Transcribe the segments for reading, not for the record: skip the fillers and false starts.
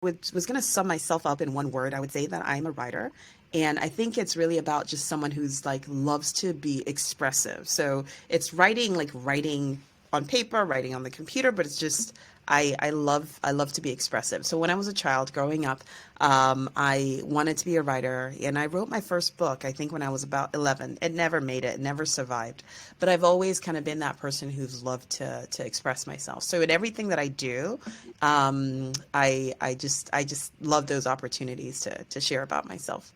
was going to sum myself up in one word, I would say that I'm a writer. And I think it's really about just someone who's like loves to be expressive. So it's writing, like writing on paper, writing on the computer, but it's just I love to be expressive. So when I was a child growing up, I wanted to be a writer, and I wrote my first book, I think when I was about 11. It never made it, never survived. But I've always kind of been that person who's loved to express myself. So in everything that I do, I just love those opportunities to share about myself.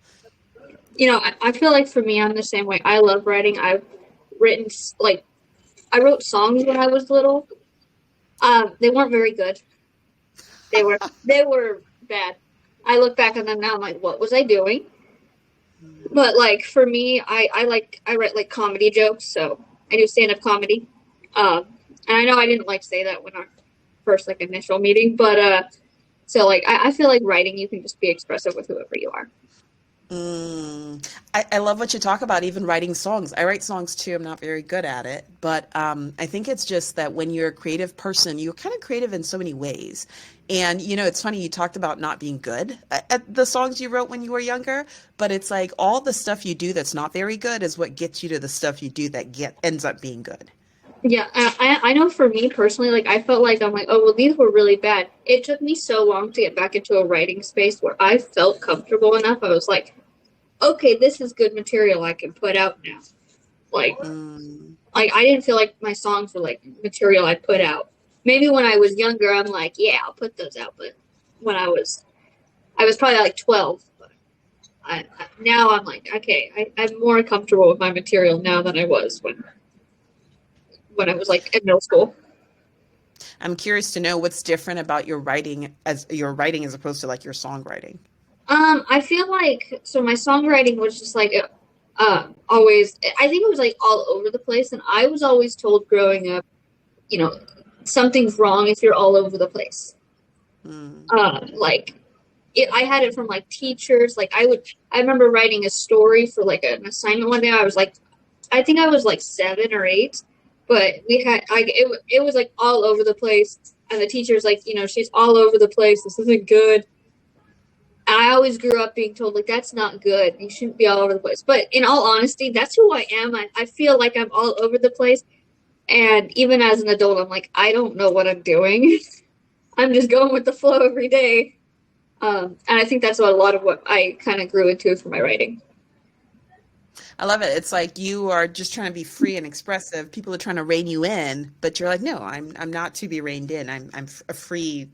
I feel like for me, I'm the same way. I love writing. I've written, like, I wrote songs when I was little. They weren't very good. They were bad. I look back on them now, I'm like, what was I doing? But like for me, I write like comedy jokes, so I do stand up comedy. Um, and I know I didn't like say that when our first like initial meeting, but so like I feel like writing, you can just be expressive with whoever you are. Mm. I love what you talk about, even writing songs. I write songs too. I'm not very good at it, but I think it's just that when you're a creative person, you're kind of creative in so many ways. And it's funny you talked about not being good at the songs you wrote when you were younger, but it's like all the stuff you do that's not very good is what gets you to the stuff you do that get ends up being good. Yeah, I know for me personally, like I felt like I'm like, oh well, these were really bad. It took me so long to get back into a writing space where I felt comfortable enough. I was like, okay, this is good material I can put out now. Like, Mm. like I didn't feel like my songs were like material I'd put out. Maybe when I was younger, I'm like, yeah, I'll put those out. But when I was probably like 12. But now I'm like, okay, I'm more comfortable with my material now than I was when I was like in middle school. I'm curious to know what's different about your writing as opposed to like your songwriting. I feel like so my songwriting was just like always. I think it was like all over the place, and I was always told growing up, you know, something's wrong if you're all over the place. Mm. Like I had it from like teachers. Like I remember writing a story for like an assignment one day. I was like, I think I was like 7 or 8, but we had it was like all over the place, and the teacher's like, she's all over the place. This isn't good. I always grew up being told like that's not good. You shouldn't be all over the place. But in all honesty, that's who I am. I feel like I'm all over the place. And even as an adult, I'm like, I don't know what I'm doing. I'm just going with the flow every day. And I think that's a lot of what I kind of grew into for my writing. I love it. It's like you are just trying to be free and expressive. People are trying to rein you in, but you're like, no, I'm not to be reined in. I'm a free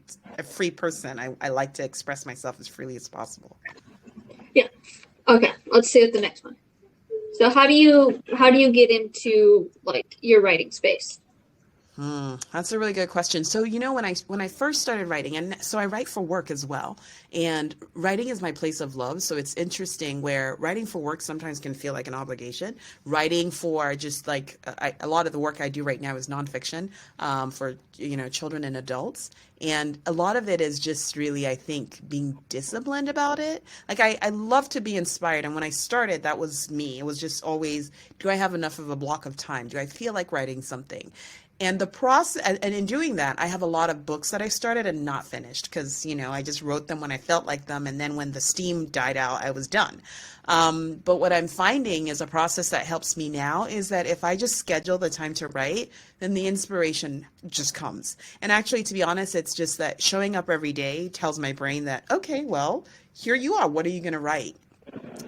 person. I like to express myself as freely as possible. Yeah. Okay. Let's see what the next one. So how do you get into like your writing space? That's a really good question. So, when I first started writing, and so I write for work as well, and writing is my place of love. So it's interesting where writing for work sometimes can feel like an obligation. Writing for just like a lot of the work I do right now is nonfiction for children and adults, and a lot of it is just really, I think, being disciplined about it. Like I love to be inspired, and when I started, that was me. It was just always, do I have enough of a block of time? Do I feel like writing something? And the process, and in doing that, I have a lot of books that I started and not finished because, I just wrote them when I felt like them. And then when the steam died out, I was done. But what I'm finding is a process that helps me now is that if I just schedule the time to write, then the inspiration just comes. And actually, to be honest, it's just that showing up every day tells my brain that, okay, well, here you are. What are you going to write?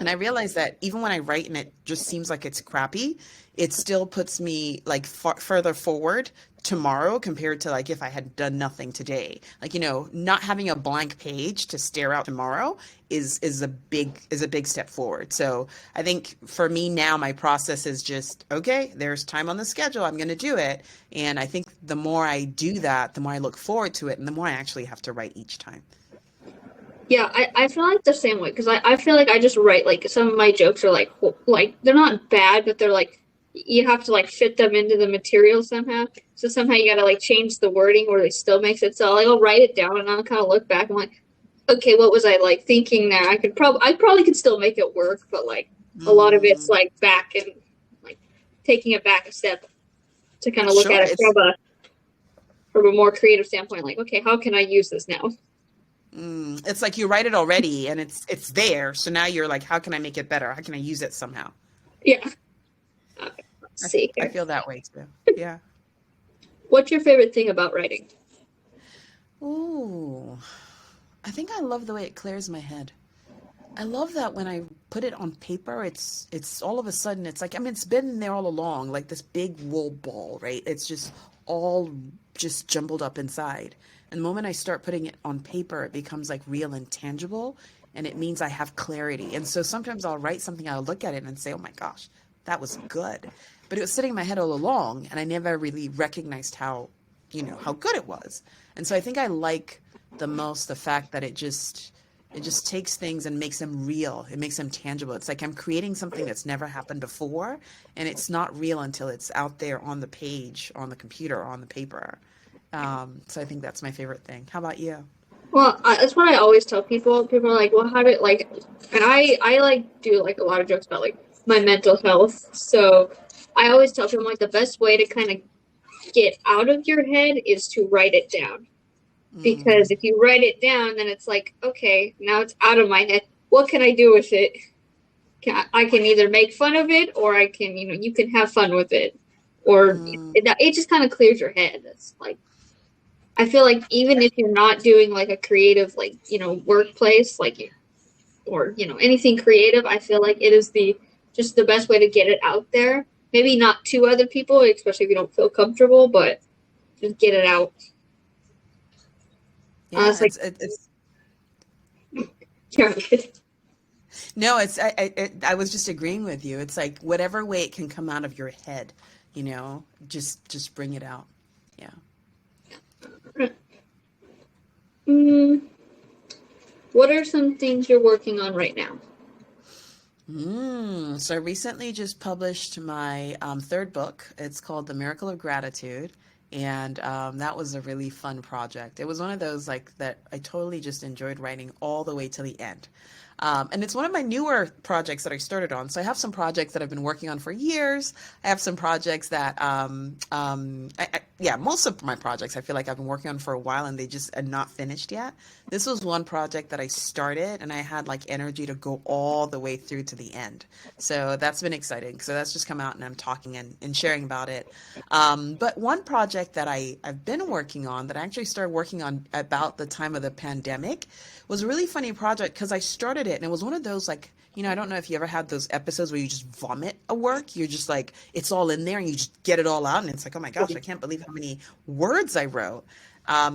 And I realize that even when I write and it just seems like it's crappy, it still puts me like further forward tomorrow compared to like if I had done nothing today. Like, not having a blank page to stare out tomorrow is a big step forward. So I think for me now, my process is just, okay, there's time on the schedule. I'm going to do it. And I think the more I do that, the more I look forward to it and the more I actually have to write each time. Yeah, I feel like the same way because I feel like I just write like some of my jokes are like they're not bad, but they're like you have to like fit them into the material somehow. So somehow you gotta like change the wording where it still makes it so like I'll write it down and I'll kind of look back and like, okay, what was I like thinking there? I probably could still make it work, but like a lot of it's Mm, like back and like taking it back a step to kind of look sure. at it from a more creative standpoint. Like, okay, how can I use this now? It's like you write it already and it's there. So now you're like, how can I make it better? How can I use it somehow? Yeah. Okay, let's I, see I here. feel that way too. Yeah. What's your favorite thing about writing? Ooh, I think I love the way it clears my head. I love that when I put it on paper, it's all of a sudden it's like, I mean, it's been there all along, like this big wool ball, right? It's just all just jumbled up inside. And the moment I start putting it on paper, it becomes like real and tangible, and it means I have clarity. And so sometimes I'll write something, I'll look at it and say, "Oh my gosh, that was good." But it was sitting in my head all along, and I never really recognized how, how good it was. And so I think I like the most the fact that it just takes things and makes them real. It makes them tangible. It's like I'm creating something that's never happened before, and it's not real until it's out there on the page, on the computer, on the paper. So I think that's my favorite thing. How about you? Well, that's what I always tell people. People are like, "Well, how did like?" And I like do like a lot of jokes about like my mental health. So I always tell people like the best way to kind of get out of your head is to write it down. Because Mm, if you write it down, then it's like, okay, now it's out of my head. What can I do with it? I can either make fun of it, or I can, you can have fun with it, or mm, it just kind of clears your head. It's like I feel like even if you're not doing like a creative, like workplace, like or anything creative, I feel like it is the just the best way to get it out there. Maybe not to other people, especially if you don't feel comfortable, but just get it out. yeah, It's like it's yeah, no, I was just agreeing with you. It's like whatever way it can come out of your head, just bring it out. Yeah. mm, what are some things you're working on right now? So I recently just published my third book. It's called The Miracle of Gratitude. And that was a really fun project. It was one of those like that I totally just enjoyed writing all the way to the end. And it's one of my newer projects that I started on. So I have some projects that I've been working on for years. I have some projects that, yeah, most of my projects I feel like I've been working on for a while and they just are not finished yet. This was one project that I started and I had like energy to go all the way through to the end. So that's been exciting. So that's just come out and I'm talking and sharing about it. But one project that I've been working on that I actually started working on about the time of the pandemic was a really funny project because I started it and it was one of those like, I don't know if you ever had those episodes where you just vomit a work. You're just like, it's all in there and you just get it all out. And it's like, oh my gosh, I can't believe how many words I wrote.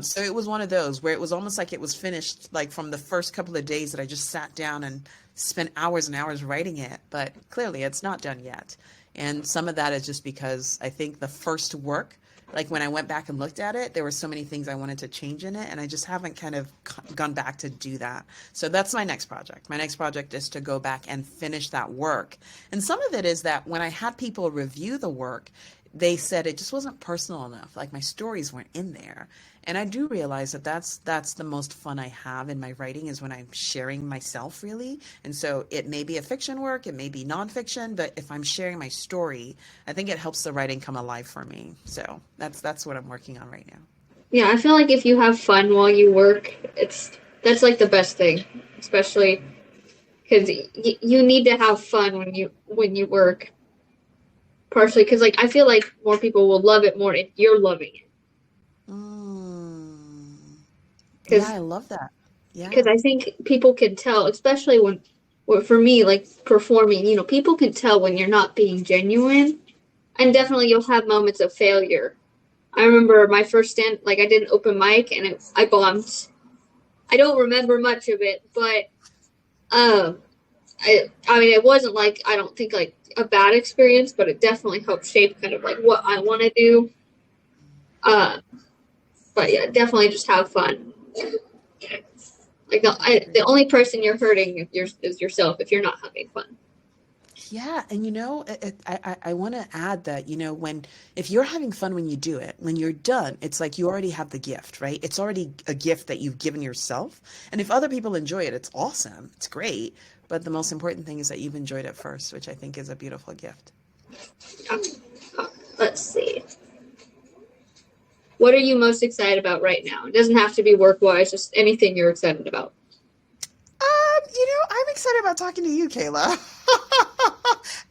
So it was one of those where it was almost like it was finished like from the first couple of days that I just sat down and spent hours and hours writing it. But clearly it's not done yet. And some of that is just because I think the first work, like when I went back and looked at it, there were so many things I wanted to change in it, and I just haven't kind of gone back to do that. So that's my next project. My next project is to go back and finish that work. And some of it is that when I had people review the work, they said it just wasn't personal enough. Like my stories weren't in there. And I do realize that that's the most fun I have in my writing is when I'm sharing myself really. And so it may be a fiction work, it may be nonfiction, but if I'm sharing my story, I think it helps the writing come alive for me. So that's what I'm working on right now. Yeah, I feel like if you have fun while you work, that's like the best thing, especially because you need to have fun when you work. Partially because like I feel like more people will love it more if you're loving it. Mm. Yeah, Because I love that. because Yeah. I think people can tell, especially well, for me, like performing, people can tell when you're not being genuine, and definitely you'll have moments of failure. I remember my first stand, like I did an open mic and I bombed. I don't remember much of it, but um, I mean, it wasn't like I don't think like a bad experience, but it definitely helped shape kind of like what I want to do. Uh, but yeah, definitely just have fun. Like the only person you're hurting is yourself if you're not having fun. Yeah, and I want to add that, when if you're having fun when you do it, when you're done, it's like you already have the gift, right? It's already a gift that you've given yourself. And if other people enjoy it, it's awesome. It's great. But the most important thing is that you've enjoyed it first, which I think is a beautiful gift. Um, let's see. what are you most excited about right now? It doesn't have to be work-wise, just anything you're excited about. I'm excited about talking to you, Kayla.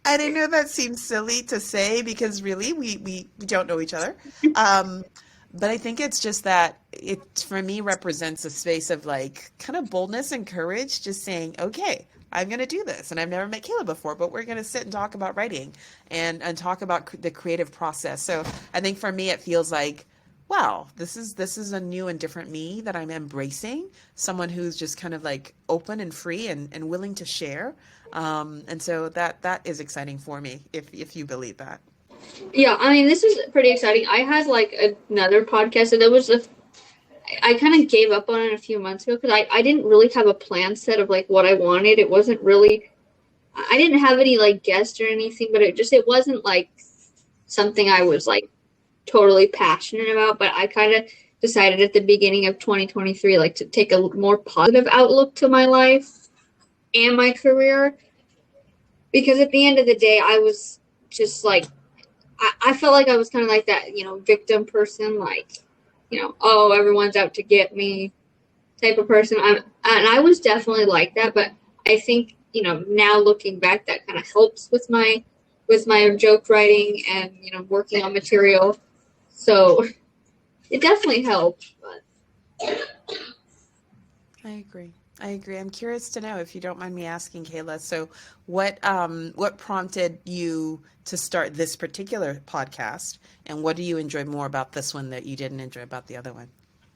And I know that seems silly to say because really we don't know each other. Um, but I think it's just that it for me represents a space of like kind of boldness and courage, just saying, okay, I'm going to do this. And I've never met Kayla before, but we're going to sit and talk about writing and talk about the creative process. So I think for me, it feels like, wow, this is a new and different me that I'm embracing. Someone who's just kind of like open and free and willing to share. And so that is exciting for me, if you believe that. Yeah, I mean, this is pretty exciting. I had like another podcast, and I kind of gave up on it a few months ago because I didn't really have a plan set of like what I wanted. It wasn't really, I didn't have any like guests or anything, but it wasn't like something I was like totally passionate about. But I kind of decided at the beginning of 2023, like to take a more positive outlook to my life and my career, because at the end of the day, I was just like, I felt like I was kind of like that, victim person, like, oh, everyone's out to get me type of person. And I was definitely like that, but I think, now looking back, that kind of helps with my joke writing and, working on material. So it definitely helped. But I agree. I agree. I'm curious to know, if you don't mind me asking, Kayla. So, what prompted you to start this particular podcast, and what do you enjoy more about this one that you didn't enjoy about the other one?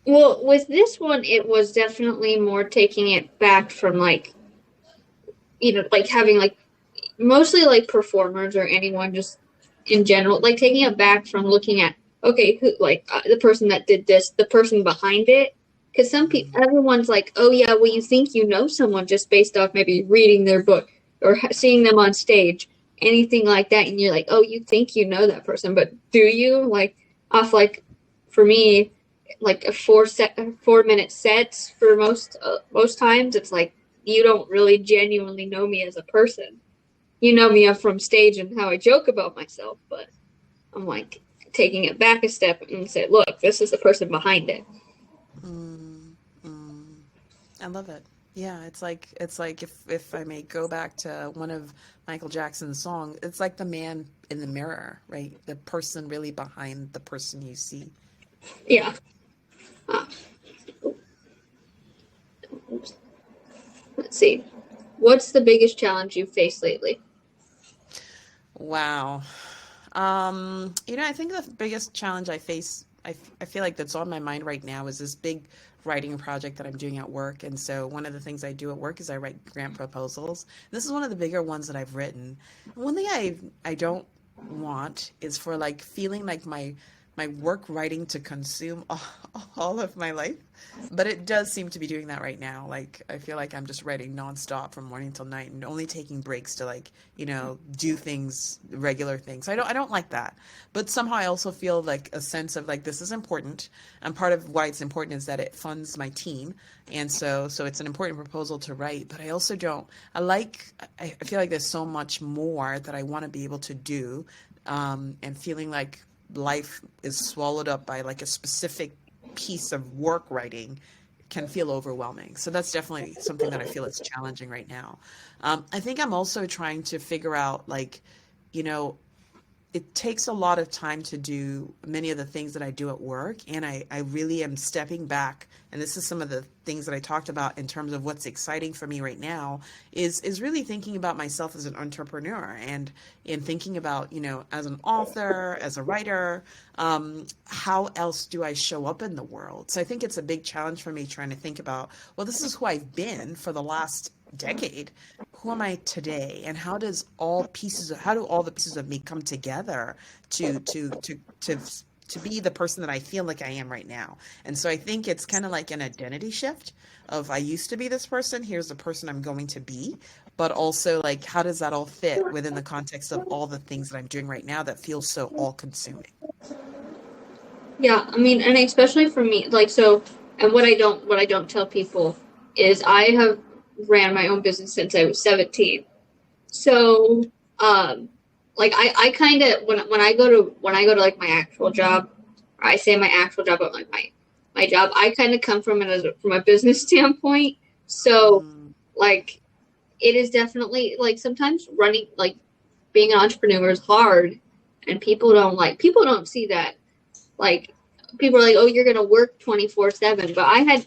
well, with this one, it was definitely more taking it back from like, like having like mostly like performers or anyone just in general, like taking it back from looking at, okay, who, like the person that did this, the person behind it. Because some people, everyone's like, oh yeah, well, you think you know someone just based off maybe reading their book or seeing them on stage, anything like that. And you're like, oh, you think you know that person, but do you? Like, off like, for me, like a 4 minute sets for most times, it's like, you don't really genuinely know me as a person. You know me from stage and how I joke about myself, but I'm like taking it back a step and say, look, this is the person behind it. Mm, mm. I love it. Yeah, it's like if I may go back to one of Michael Jackson's song, it's like the man in the mirror, right? The person really behind the person you see. Yeah. Uh, let's see. What's the biggest challenge you've faced lately? Wow. I think the biggest challenge I feel like that's on my mind right now is this big writing project that I'm doing at work. And so one of the things I do at work is I write grant proposals. This is one of the bigger ones that I've written. One thing I don't want is for like feeling like my work writing to consume all of my life. But it does seem to be doing that right now. Like I feel like I'm just writing nonstop from morning till night and only taking breaks to like, do things, regular things. I don't like that. But somehow I also feel like a sense of like this is important. And part of why it's important is that it funds my team. And so it's an important proposal to write, but I also don't I feel like there's so much more that I want to be able to do. And feeling like life is swallowed up by like a specific piece of work writing can feel overwhelming. So that's definitely something that I feel is challenging right now. I think I'm also trying to figure out like, you know, it takes a lot of time to do many of the things that I do at work. And I really am stepping back. And this is some of the things that I talked about in terms of what's exciting for me right now is really thinking about myself as an entrepreneur and in thinking about, as an author, as a writer, how else do I show up in the world? So I think it's a big challenge for me trying to think about, well, this is who I've been for the last decade. Who am I today, and how do all the pieces of me come together to be the person that I feel like I am right now? And so I think it's kind of like an identity shift of I used to be this person, here's the person I'm going to be, but also like how does that all fit within the context of all the things that I'm doing right now that feels so all consuming? Yeah, I mean, and especially for me, like so, and what I don't tell people is I have ran my own business since I was 17. So, like I kind of when I go to like my actual job, I say my actual job, but like my job, I kind of come from it from a business standpoint. So like it is definitely like sometimes running like being an entrepreneur is hard, and people don't see that. Like people are like, oh, you're gonna work 24/7, but I had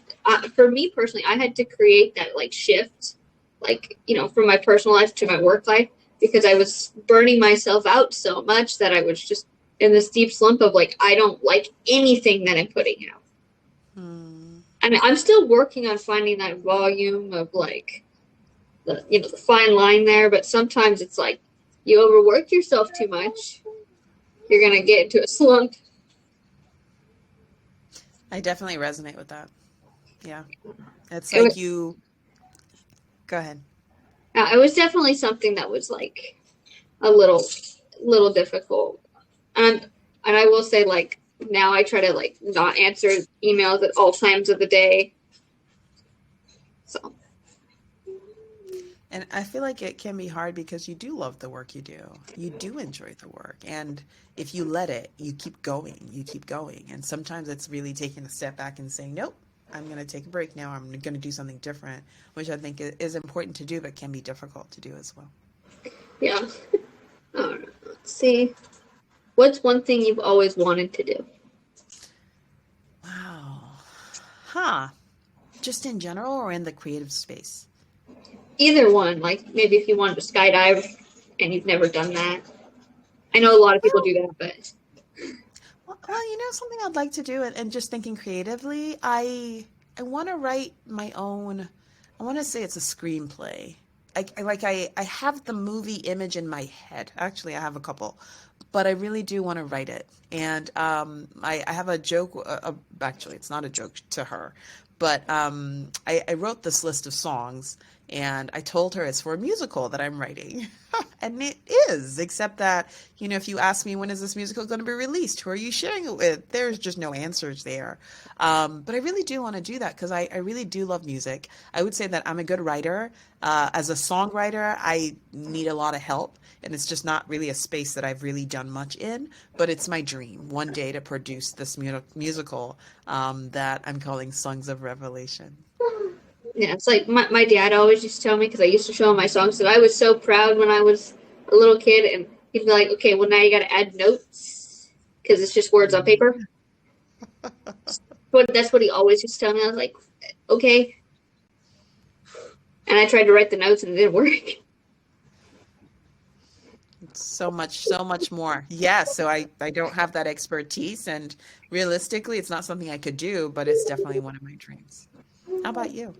for me personally, I had to create that like shift, like from my personal life to my work life, because I was burning myself out so much that I was just in this deep slump of like I don't like anything that I'm putting out. I mean, I'm still working on finding that volume of like the fine line there, but sometimes it's like you overwork yourself too much, you're gonna get into a slump. I definitely resonate with that. Yeah. It's like you go ahead. It was definitely something that was like a little difficult. And I will say like now I try to like not answer emails at all times of the day. So And I feel like it can be hard because you do love the work you do. You do enjoy the work. And if you let it, you keep going, you keep going. And sometimes it's really taking a step back and saying, nope, I'm going to take a break now. I'm going to do something different, which I think is important to do, but can be difficult to do as well. Yeah. Let's see. What's one thing you've always wanted to do? Wow. Just in general or in the creative space? Either one. Like maybe if you wanted to skydive and you've never done that. I know a lot of people do that, but well, something I'd like to do, and just thinking creatively, I want to write my own. I want to say it's a screenplay. I have the movie image in my head. Actually, I have a couple, but I really do want to write it. And I have a joke. Actually, it's not a joke to her, but I wrote this list of songs, and I told her it's for a musical that I'm writing. And it is, except that, if you ask me when is this musical going to be released, who are you sharing it with? There's just no answers there. But I really do want to do that because I really do love music. I would say that I'm a good writer. As a songwriter, I need a lot of help, and it's just not really a space that I've really done much in, but it's my dream one day to produce this musical that I'm calling Songs of Revelation. yeah, it's like my dad always used to tell me, because I used to show him my songs, that I was so proud when I was a little kid, and he'd be like, okay, well now you got to add notes because it's just words on paper. But that's what he always used to tell me. I was like, okay. And I tried to write the notes and it didn't work. So much more. Yeah, so I don't have that expertise, and realistically, it's not something I could do, but it's definitely one of my dreams. How about you?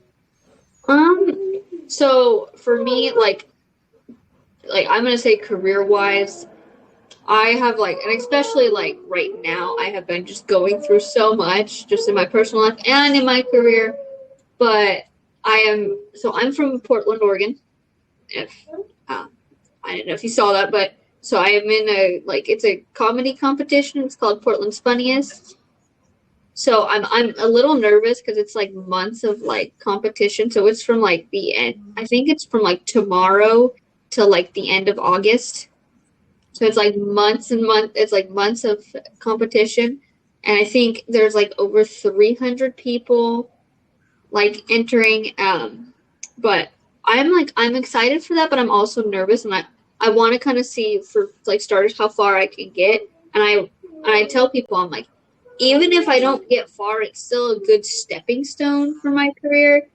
So for me, like I'm gonna say career-wise, I have like, and especially like right now, I have been just going through so much, just in my personal life and in my career. But I'm from Portland, Oregon. If I don't know if you saw that, but so I am in it's a comedy competition. It's called Portland's Funniest. So I'm a little nervous because it's like months of like competition. So it's from like the end. I think it's from like tomorrow till like the end of August. So it's like months and months. It's like months of competition, and I think there's like over 300 people like entering. But I'm excited for that, but I'm also nervous, and I want to kind of see for like starters how far I can get. And I tell people, I'm like, even if I don't get far, it's still a good stepping stone for my career,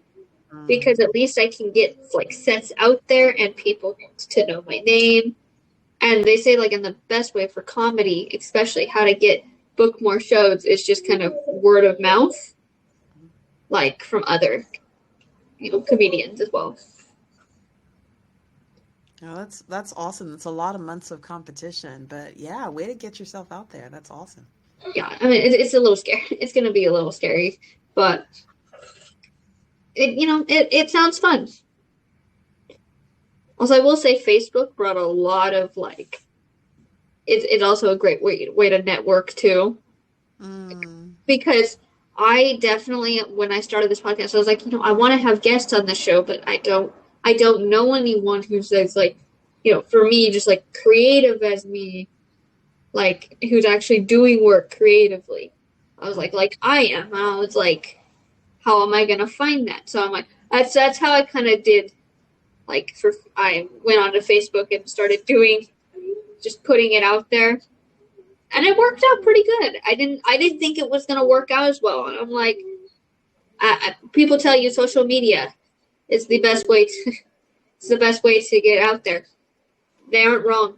because at least I can get like sets out there and people to know my name. And they say like in the best way for comedy, especially how to book more shows, is just kind of word of mouth, like from other, comedians as well. Oh, that's awesome. That's a lot of months of competition, but yeah, way to get yourself out there. That's awesome. Yeah, I mean, it's a little scary. It's going to be a little scary, but it sounds fun. Also, I will say Facebook brought a lot of like, it's also a great way to network too. Because I definitely, when I started this podcast, I was like, I want to have guests on the show, but I don't know anyone who says like, for me, just like creative as me, like who's actually doing work creatively. I was like I am. And I was like, how am I gonna find that? So I'm like, that's how I kind of did. Like I went onto Facebook and started doing, just putting it out there, and it worked out pretty good. I didn't think it was gonna work out as well, and I'm like, people tell you social media is the best way to it's the best way to get out there. They aren't wrong.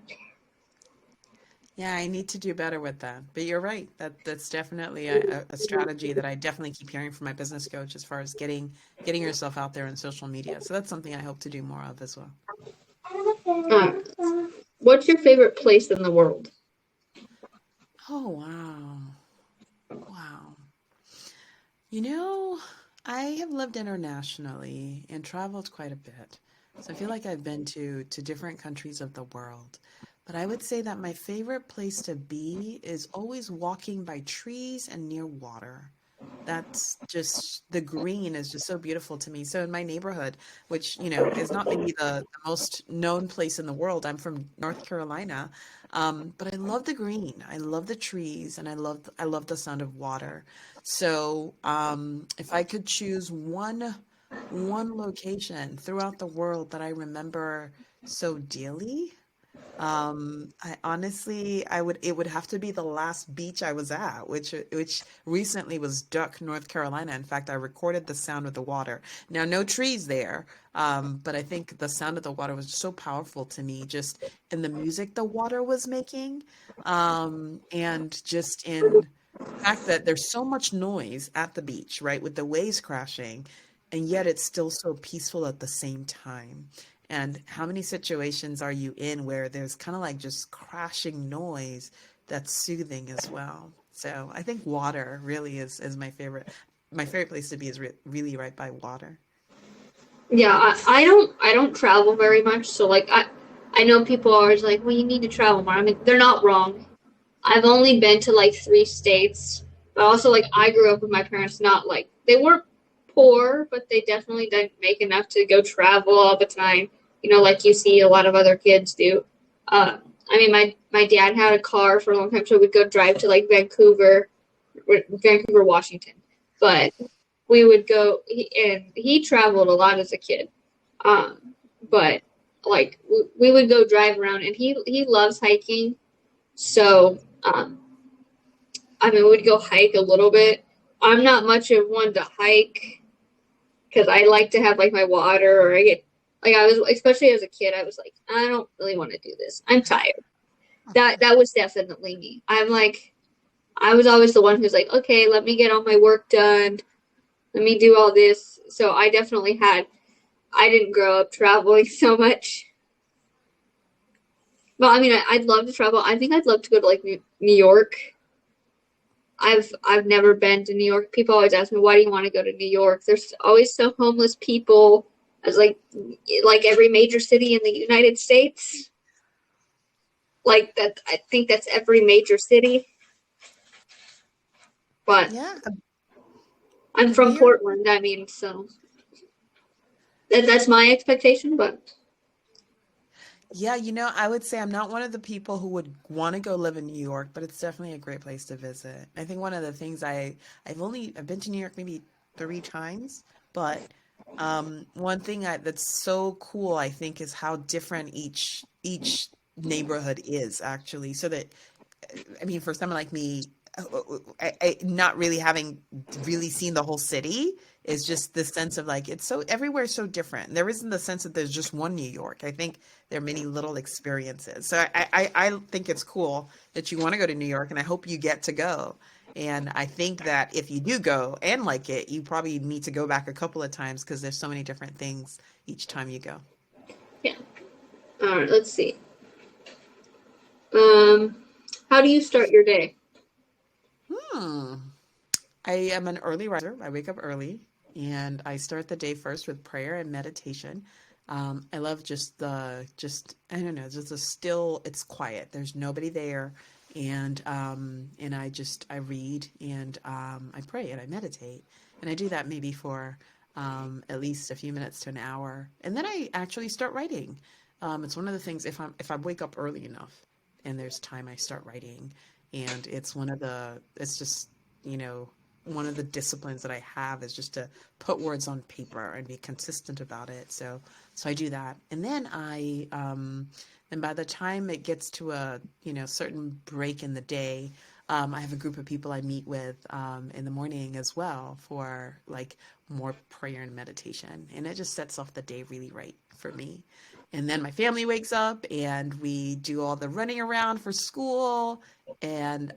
Yeah, I need to do better with that. But you're right. That's definitely a strategy that I definitely keep hearing from my business coach as far as getting yourself out there on social media. So that's something I hope to do more of as well. Uh, what's your favorite place in the world? Oh, wow. Wow. You know, I have lived internationally and traveled quite a bit. So I feel like I've been to different countries of the world. But I would say that my favorite place to be is always walking by trees and near water. That's just the green is just so beautiful to me. So in my neighborhood, which, is not maybe the most known place in the world, I'm from North Carolina, but I love the green. I love the trees, and I love the sound of water. So if I could choose one location throughout the world that I remember so dearly, I honestly, it would have to be the last beach I was at, which recently was Duck, North Carolina. In fact, I recorded the sound of the water. Now, no trees there, but I think the sound of the water was so powerful to me, just in the music the water was making, and just in the fact that there's so much noise at the beach, right, with the waves crashing, and yet it's still so peaceful at the same time. And how many situations are you in where there's kind of like just crashing noise that's soothing as well? So I think water really is my favorite. My favorite place to be is really right by water. Yeah, I don't travel very much, so like I know people are always like, well, you need to travel more. I mean, they're not wrong. I've only been to like 3 states, but also like I grew up with my parents. Not like they weren't poor, but they definitely didn't make enough to go travel all the time. Like you see a lot of other kids do. Uh, I mean, my dad had a car for a long time, so we'd go drive to like Vancouver, Washington. But we would go, and he traveled a lot as a kid. But like we would go drive around, and he loves hiking. So I mean, we'd go hike a little bit. I'm not much of one to hike because I like to have like my water, or I get like I was, especially as a kid, I was like, I don't really want to do this. I'm tired. That was definitely me. I'm like, I was always the one who's like, okay, let me get all my work done. Let me do all this. So I definitely had. I didn't grow up traveling so much. But I mean, I'd love to travel. I think I'd love to go to like New York. I've never been to New York. People always ask me, why do you want to go to New York? There's always some homeless people. As like every major city in the United States. Like that, I think that's every major city. But Yeah, I'm a from beer. Portland. I mean, so that's my expectation. But Yeah, I would say I'm not one of the people who would want to go live in New York, but it's definitely a great place to visit. I think one of the things I've been to New York maybe 3 times, but one thing that's so cool, I think, is how different each neighborhood is actually. So that I mean, for someone like me, not really having really seen the whole city, is just the sense of like it's so everywhere's so different. There isn't the sense that there's just one New York. I think there are many little experiences. So I think it's cool that you want to go to New York, and I hope you get to go. And I think that if you do go and like it, you probably need to go back a couple of times because there's so many different things each time you go. yeah. All right. Let's see. Um, how do you start your day? Hmm. I am an early riser. I wake up early and I start the day first with prayer and meditation. I love I don't know, just a still, it's quiet. There's nobody there. And I read and I pray and I meditate. And I do that maybe for at least a few minutes to an hour. And then I actually start writing. It's one of the things if I wake up early enough. and there's time I start writing. And it's just, you know, one of the disciplines that I have is just to put words on paper and be consistent about it. So I do that. And then and by the time it gets to a, you know, certain break in the day, I have a group of people I meet with in the morning as well for like more prayer and meditation. And it just sets off the day really right for me. And then my family wakes up and we do all the running around for school. And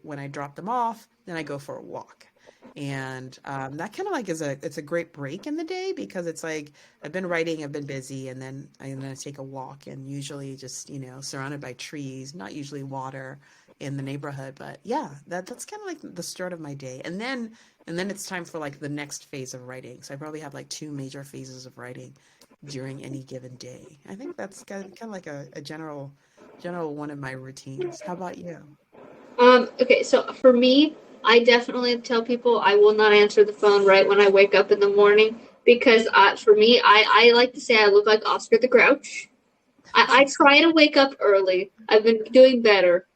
when I drop them off, then I go for a walk. And that kind of like it's a great break in the day because it's like I've been writing, I've been busy, and then I take a walk and usually just, you know, surrounded by trees, not usually water in the neighborhood, but yeah, that's kind of like the start of my day. And then it's time for like the next phase of writing. So I probably have like two major phases of writing during any given day. I think that's kind of like a general one of my routines. How about you? Okay, so for me, I definitely tell people I will not answer the phone right when I wake up in the morning because for me, I like to say I look like Oscar the Grouch. I try to wake up early. I've been doing better,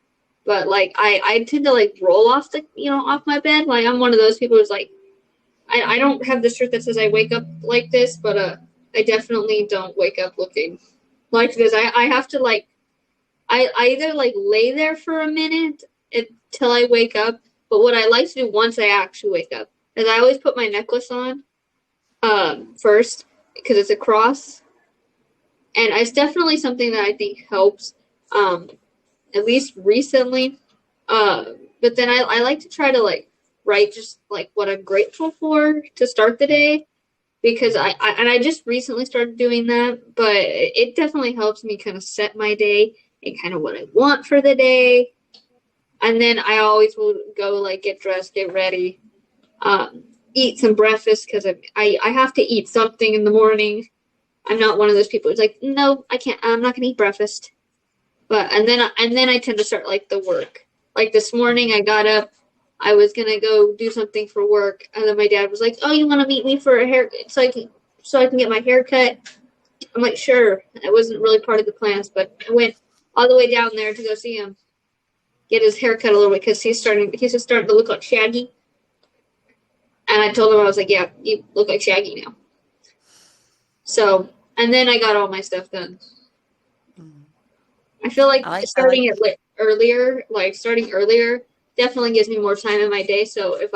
but like I tend to like roll off off my bed. Like I'm one of those people who's like I don't have the shirt that says I wake up like this, but I definitely don't wake up looking like this. I have to like I either like lay there for a minute until I wake up, but what I like to do once I actually wake up is I always put my necklace on first because it's a cross, and it's definitely something that I think helps at least recently. But then I like to try to like write just like what I'm grateful for to start the day because I just recently started doing that, but it definitely helps me kind of set my day and kind of what I want for the day. And then I always will go like get dressed, get ready, eat some breakfast because I have to eat something in the morning. I'm not one of those people who's like, no, I can't. I'm not gonna eat breakfast. But and then I tend to start like the work. Like this morning, I got up. I was gonna go do something for work, and then my dad was like, "Oh, you want to meet me for a hair so I can get my hair cut?" I'm like, "Sure." It wasn't really part of the plans, but I went all the way down there to go see him, get his hair cut a little bit because he's just starting to look like Shaggy. And I told him I was like, "Yeah, you look like Shaggy now." So, and then I got all my stuff done. I feel like I like starting earlier definitely gives me more time in my day. So if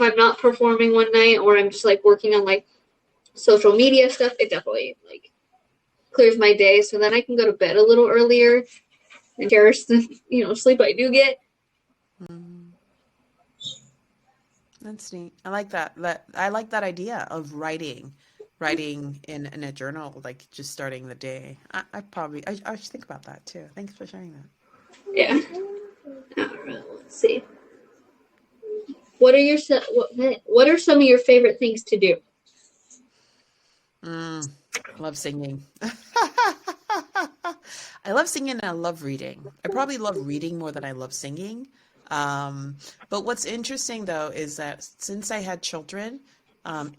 I'm not performing one night or I'm just like working on like social media stuff, it definitely like clears my day. So then I can go to bed a little earlier and cherish the sleep I do get. mm, that's neat. I like that. I like that idea of writing in a journal, like just starting the day. I should think about that too. Thanks for sharing that. Yeah. All right. Let's see. What are some of your favorite things to do? Mm, love singing. I love singing and I love reading. I probably love reading more than I love singing. But what's interesting though is that since I had children,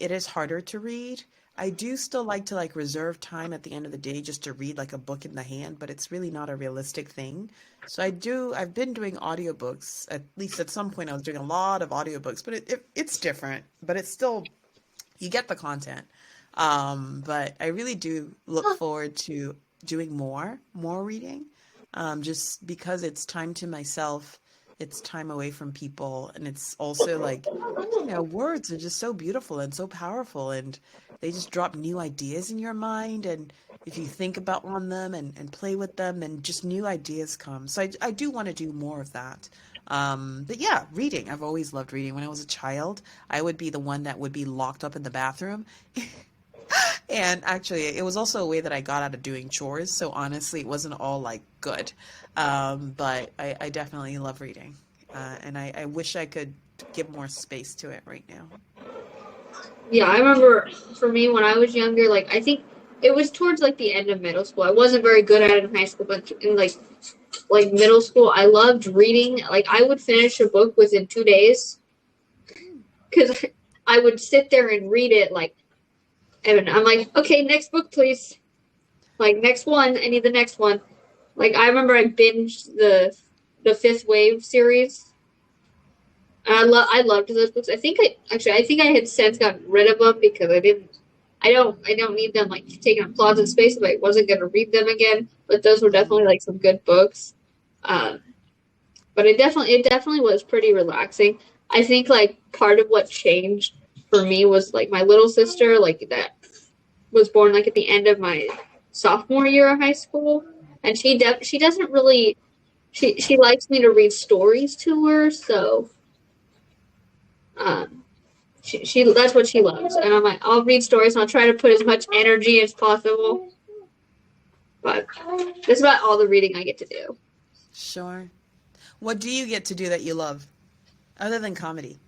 it is harder to read. I do still like to like reserve time at the end of the day just to read like a book in the hand, but it's really not a realistic thing. So I've been doing audiobooks. At least at some point I was doing a lot of audiobooks, but it's different, but it's still you get the content. But I really do look forward to doing more reading, just because it's time to myself, it's time away from people, and it's also like, you know, words are just so beautiful and so powerful, and they just drop new ideas in your mind, and if you think about on them and play with them, then just new ideas come. So I do want to do more of that. But yeah, reading. I've always loved reading. When I was a child, I would be the one that would be locked up in the bathroom. And actually, it was also a way that I got out of doing chores. So honestly, it wasn't all like good. But I definitely love reading. And I wish I could give more space to it right now. Yeah, I remember for me when I was younger, like I think it was towards like the end of middle school. I wasn't very good at it in high school, but in like middle school, I loved reading. Like I would finish a book within 2 days because I would sit there and read it. Like, and I'm like, okay, next book, please. Like next one, I need the next one. Like I remember I binged the Fifth Wave series. And I loved those books. I think I had since gotten rid of them because I don't need them like taking up closet space if I wasn't gonna read them again. But those were definitely like some good books. Um, but it definitely was pretty relaxing. I think like part of what changed for me was like my little sister, like that was born like at the end of my sophomore year of high school, and she doesn't really she likes me to read stories to her, so um she that's what she loves, and I'm like I'll read stories and I'll try to put as much energy as possible, but that's about all the reading I get to do. Sure. What do you get to do that you love other than comedy?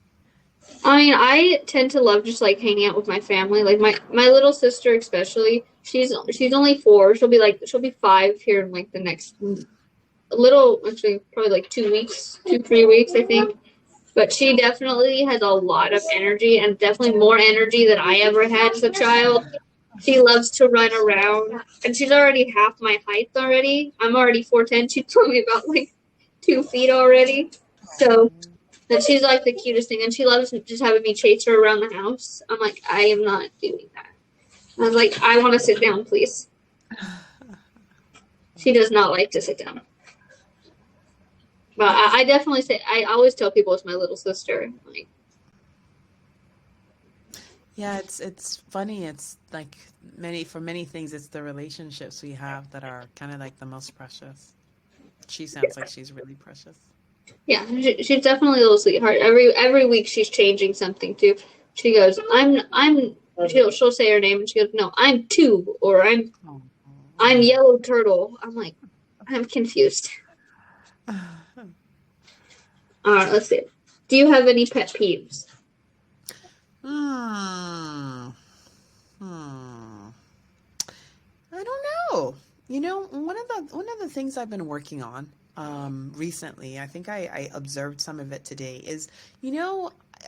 I mean, I tend to love just like hanging out with my family. Like my little sister, especially. She's only 4. She'll be 5 here in like the next little actually probably like 2 weeks, 3 weeks I think. But she definitely has a lot of energy and definitely more energy than I ever had as a child. She loves to run around, and she's already half my height already. I'm already 4'10". She told me about like 2 feet already. So that she's like the cutest thing, and she loves just having me chase her around the house. I'm like, I am not doing that. I was like, I want to sit down, please. She does not like to sit down. But I definitely say I always tell people it's my little sister. Like, Yeah, it's funny. It's like many things, it's the relationships we have that are kind of like the most precious. She sounds like she's really precious. yeah, she's definitely a little sweetheart. Every week she's changing something too. She goes, I'm. She'll say her name and she goes, no, I'm Tube or Oh. I'm Yellow Turtle. I'm like, I'm confused. All right, let's see. Do you have any pet peeves? Hmm. Hmm. I don't know. One of the things I've been working on recently, I think I observed some of it today, is,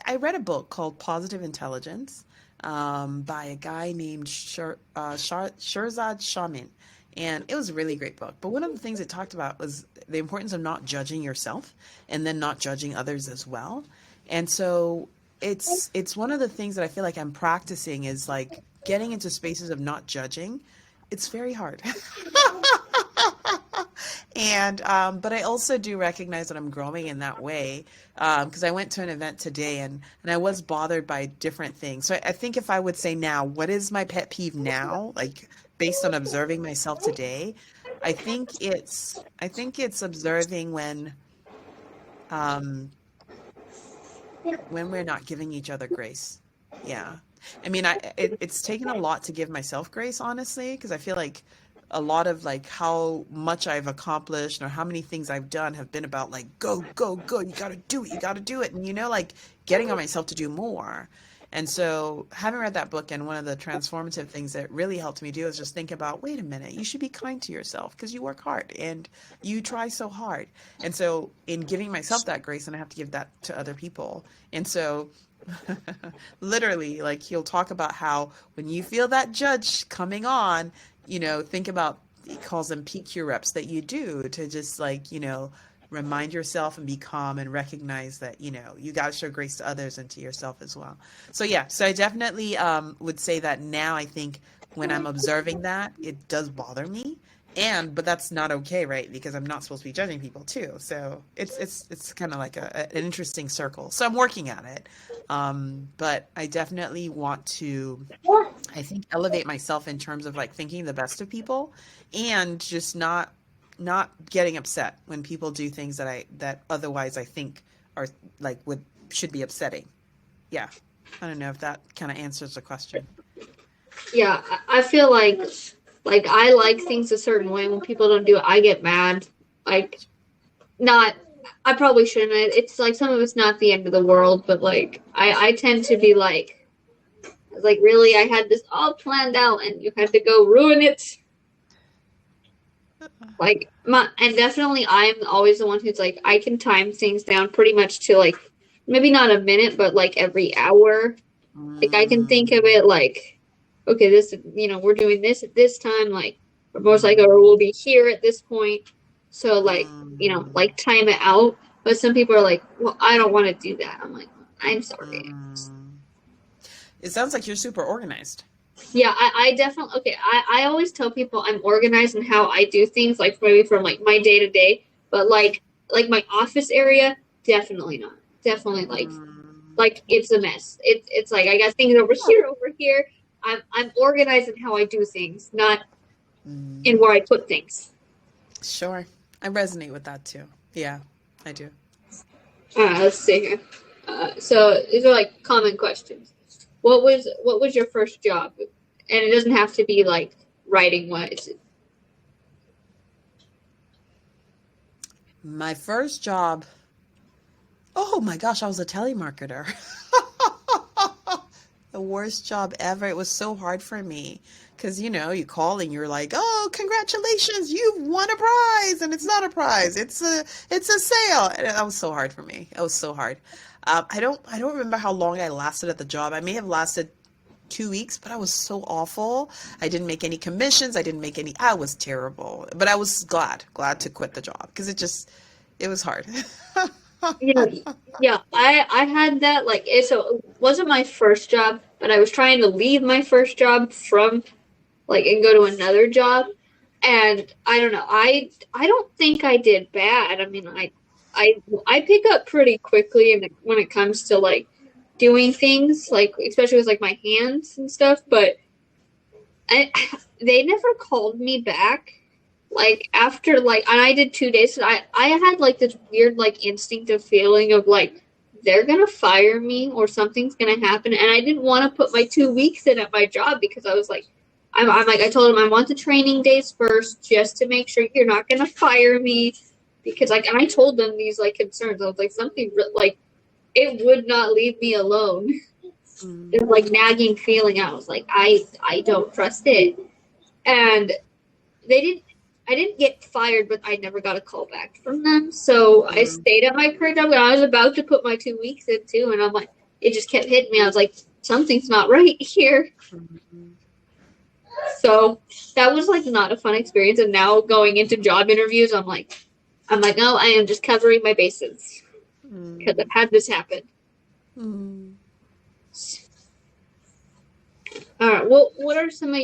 I read a book called Positive Intelligence by a guy named Shirzad Shaman. And it was a really great book. But one of the things it talked about was the importance of not judging yourself and then not judging others as well. And so it's one of the things that I feel like I'm practicing is like getting into spaces of not judging. It's very hard. And but I also do recognize that I'm growing in that way, because I went to an event today, and I was bothered by different things. So I think if I would say now, what is my pet peeve now, like based on observing myself today, I think it's observing um, when we're not giving each other grace. Yeah. I mean, it's taken a lot to give myself grace, honestly, because I feel like a lot of like how much I've accomplished or how many things I've done have been about like, go, go, go, you got to do it, you got to do it. And, like getting on myself to do more. And so, having read that book, and one of the transformative things that really helped me do is just think about, wait a minute, you should be kind to yourself because you work hard and you try so hard. And so, in giving myself that grace, and I have to give that to other people. And so, literally, like he'll talk about how when you feel that judge coming on, think about, he calls them PQ reps that you do to just like, remind yourself and be calm and recognize that, you got to show grace to others and to yourself as well. So yeah, so I definitely would say that now I think when I'm observing that, it does bother me. But that's not okay, right? Because I'm not supposed to be judging people too. So it's kind of like an interesting circle. So I'm working on it. But I definitely want to, I think, elevate myself in terms of like thinking the best of people and just not getting upset when people do things that otherwise I think are like should be upsetting. Yeah. I don't know if that kind of answers the question. Yeah, I feel like I like things a certain way. When people don't do it, I get mad. Like, not. I probably shouldn't. It's like some of it's not the end of the world, but like I tend to be like really, I had this all planned out, and you had to go ruin it. Like and definitely I'm always the one who's like I can time things down pretty much to like maybe not a minute, but like every hour. Like I can think of Mm, it like, okay, this we're doing this at this time, like motorcycle, or we'll be here at this point. So like, Mm, like time it out. But some people are like, well, I don't want to do that. I'm like, I'm sorry. mm. It sounds like you're super organized. Yeah, I definitely okay. I always tell people I'm organized in how I do things, like maybe from like my day to day, but like my office area, definitely not. Definitely Mm, like it's a mess. It's like I got things over here. I'm organized in how I do things, not in mm. where I put things. Sure. I resonate with that too. Yeah, I do. Let's see here. So these are like common questions. What was your first job? And it doesn't have to be like writing wise. My first job, oh my gosh, I was a telemarketer. The worst job ever. It was so hard for me because, you call and you're like, "Oh, congratulations, you've won a prize." And it's not a prize. It's a sale. And that was so hard for me. It was so hard. I don't remember how long I lasted at the job. I may have lasted 2 weeks, but I was so awful. I didn't make any commissions. I was terrible. But I was glad to quit the job because it was hard. Yeah, yeah. I had that so it wasn't my first job, but I was trying to leave my first job from and go to another job, and I don't know. I don't think I did bad. I mean, I pick up pretty quickly, and when it comes to doing things, especially with my hands and stuff, but I they never called me back. After and I did 2 days, and I had this weird instinctive feeling of they're gonna fire me or something's gonna happen, and I didn't want to put my 2 weeks in at my job because I was I'm like I told him I want the training days first just to make sure you're not gonna fire me because and I told them these concerns. I was something it would not leave me alone. Mm, It was nagging feeling. I was I don't trust it, and they didn't. I didn't get fired, but I never got a call back from them. So I mm, stayed at my current job, and I was about to put my 2 weeks in too, and I'm it just kept hitting me. I was something's not right here. mm, So that was not a fun experience. And now going into job interviews, no, I am just covering my bases because I've mm, had this happen. mm. All right. Well, what are some of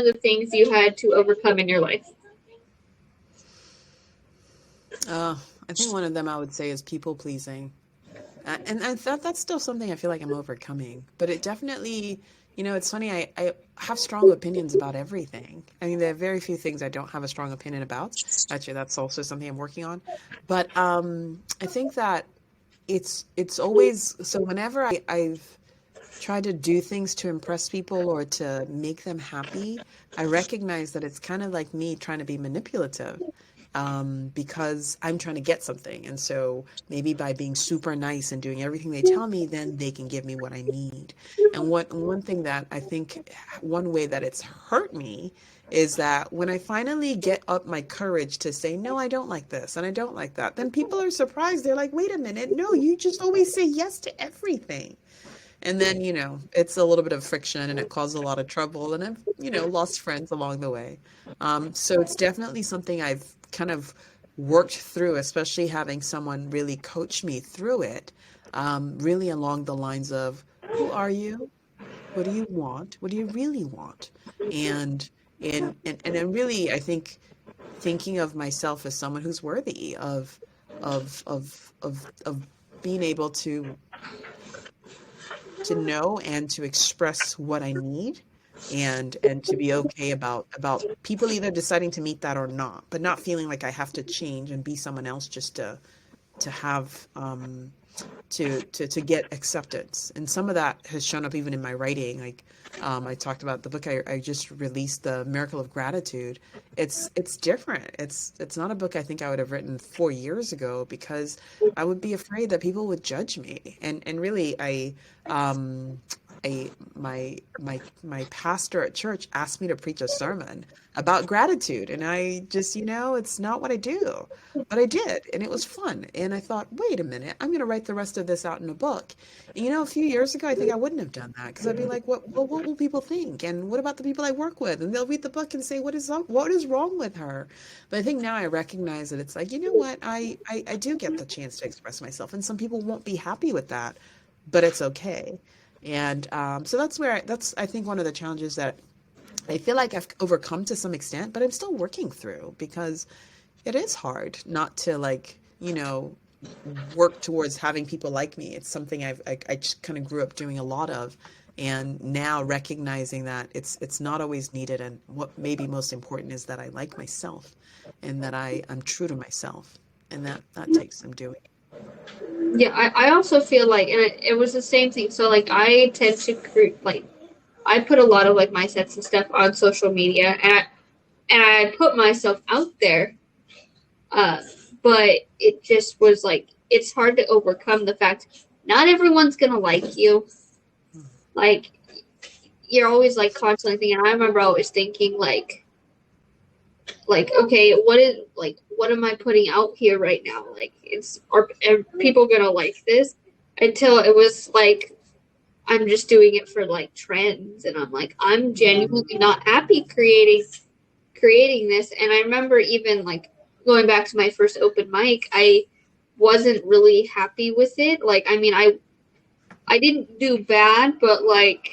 the things you had to overcome in your life? Uh, I think one of them I would say is people pleasing. And I thought that's still something I feel like I'm overcoming. But it definitely, it's funny, I have strong opinions about everything. I mean, there are very few things I don't have a strong opinion about. Actually, that's also something I'm working on. But I think that it's always so whenever I've tried to do things to impress people or to make them happy, I recognize that it's kind of like me trying to be manipulative, because I'm trying to get something. And so maybe by being super nice and doing everything they tell me, then they can give me what I need. And one thing that I think, one way that it's hurt me is that when I finally get up my courage to say, no, I don't like this and I don't like that, then people are surprised. They're like, wait a minute, no, you just always say yes to everything. And then, it's a little bit of friction and it caused a lot of trouble. And I've, lost friends along the way. So it's definitely something I've kind of worked through, especially having someone really coach me through it, really along the lines of, who are you? What do you want? What do you really want? And and then really, I think thinking of myself as someone who's worthy of being able to know and to express what I need, and to be okay about people either deciding to meet that or not, but not feeling like I have to change and be someone else just to have to get acceptance. And some of that has shown up even in my writing. I talked about the book I just released, The Miracle of Gratitude. It's different. It's not a book I think I would have written 4 years ago because I would be afraid that people would judge me. And really um my pastor at church asked me to preach a sermon about gratitude, and I just, it's not what I do, but I did, and it was fun. And I thought, wait a minute, I'm going to write the rest of this out in a book. And, a few years ago, I think I wouldn't have done that because I'd be like, what will people think? And what about the people I work with? And they'll read the book and say, what is wrong with her? But I think now I recognize that it's like, you know what, I do get the chance to express myself, and some people won't be happy with that, but it's okay. And so that's I think one of the challenges that I feel like I've overcome to some extent, but I'm still working through because it is hard not to like, work towards having people like me. It's something I just kind of grew up doing a lot of, and now recognizing that it's not always needed. And what may be most important is that I like myself, and that I'm true to myself, and that takes some doing. Yeah, I also feel like, and it was the same thing. So like I tend to create like I put a lot of like my sets and stuff on social media, and I put myself out there. Uh, but it just was like it's hard to overcome the fact not everyone's gonna like you. Like you're always like constantly thinking. I remember always thinking like okay, what am I putting out here right now? Like are people gonna like this? Until it was like I'm just doing it for like trends, and I'm like I'm genuinely not happy creating this. And I remember even like going back to my first open mic, I wasn't really happy with it. Like I mean I didn't do bad, but like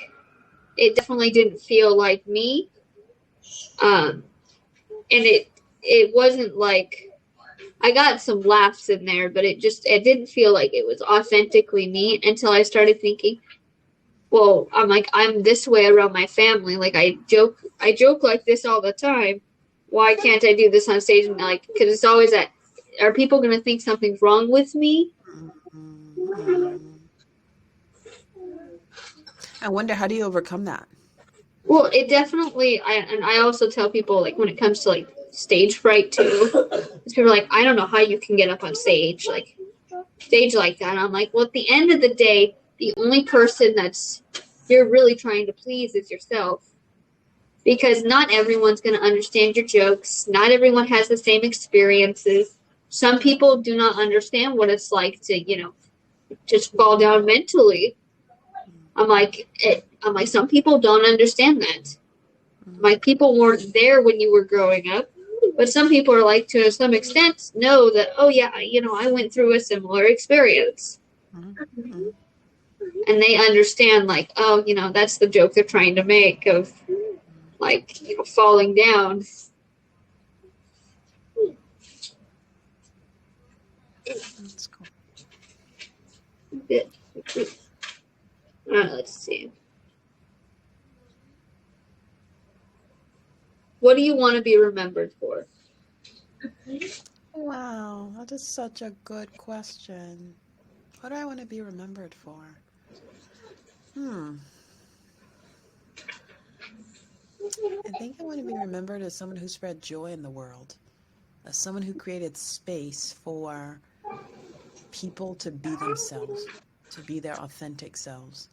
it definitely didn't feel like me. Um and it wasn't like I got some laughs in there, but it didn't feel like it was authentically me until I started thinking, well, I'm like I'm this way around my family. Like I joke like this all the time. Why can't I do this on stage? And like because it's always that are people going to think something's wrong with me? Mhm. I wonder, how do you overcome that? Well, it definitely. I also tell people like when it comes to like stage fright too. People are like, I don't know how you can get up on stage like that. And I'm like, well, at the end of the day, the only person that's you're really trying to please is yourself. Because not everyone's going to understand your jokes. Not everyone has the same experiences. Some people do not understand what it's like to, just fall down mentally. I'm like, some people don't understand that. I'm like, people weren't there when you were growing up, but some people are like, to some extent, know that, oh yeah, I went through a similar experience, Mhm. and they understand, like, oh, that's the joke they're trying to make of, like, falling down. That's cool. Let's see. What do you want to be remembered for? Wow, that is such a good question. What do I want to be remembered for? Hmm. I think I want to be remembered as someone who spread joy in the world, as someone who created space for people to be themselves, to be their authentic selves.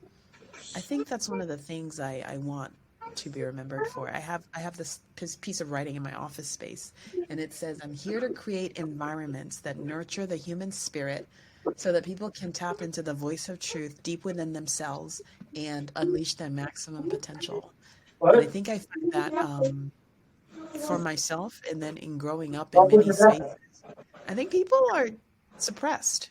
I think that's one of the things I want to be remembered for. I have this piece of writing in my office space, and it says, I'm here to create environments that nurture the human spirit so that people can tap into the voice of truth deep within themselves and unleash their maximum potential. And I think I find that for myself, and then in growing up in many spaces, I think people are suppressed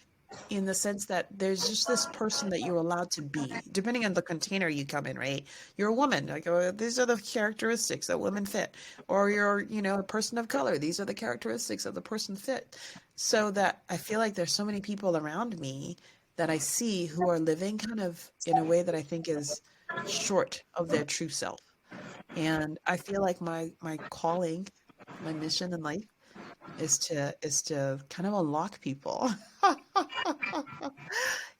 in the sense that there's just this person that you're allowed to be, depending on the container you come in, right? You're a woman, like, oh, these are the characteristics that women fit. Or you're, a person of color, these are the characteristics of the person fit. So that I feel like there's so many people around me that I see who are living kind of in a way that I think is short of their true self. And I feel like my calling, my mission in life is to kind of unlock people.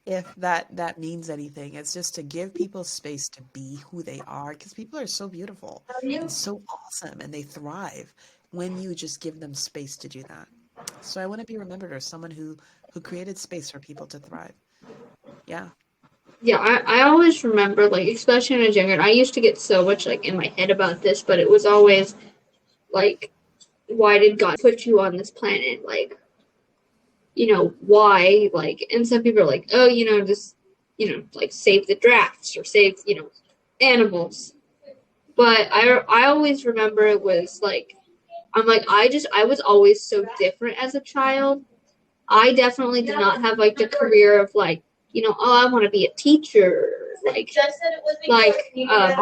If that means anything, it's just to give people space to be who they are, because people are so beautiful and so awesome, and they thrive when you just give them space to do that. So I want to be remembered as someone who created space for people to thrive. Yeah. Yeah, I always remember, like, especially when I was younger, and I used to get so much, like, in my head about this, but it was always, like, why did God put you on this planet? Like, why? Like, and some people are like, oh, just, like, save the drafts or save, animals. But I always remember it was, like, I'm like, I was always so different as a child. I definitely did not have, like, the career of, like, oh, I want to be a teacher, all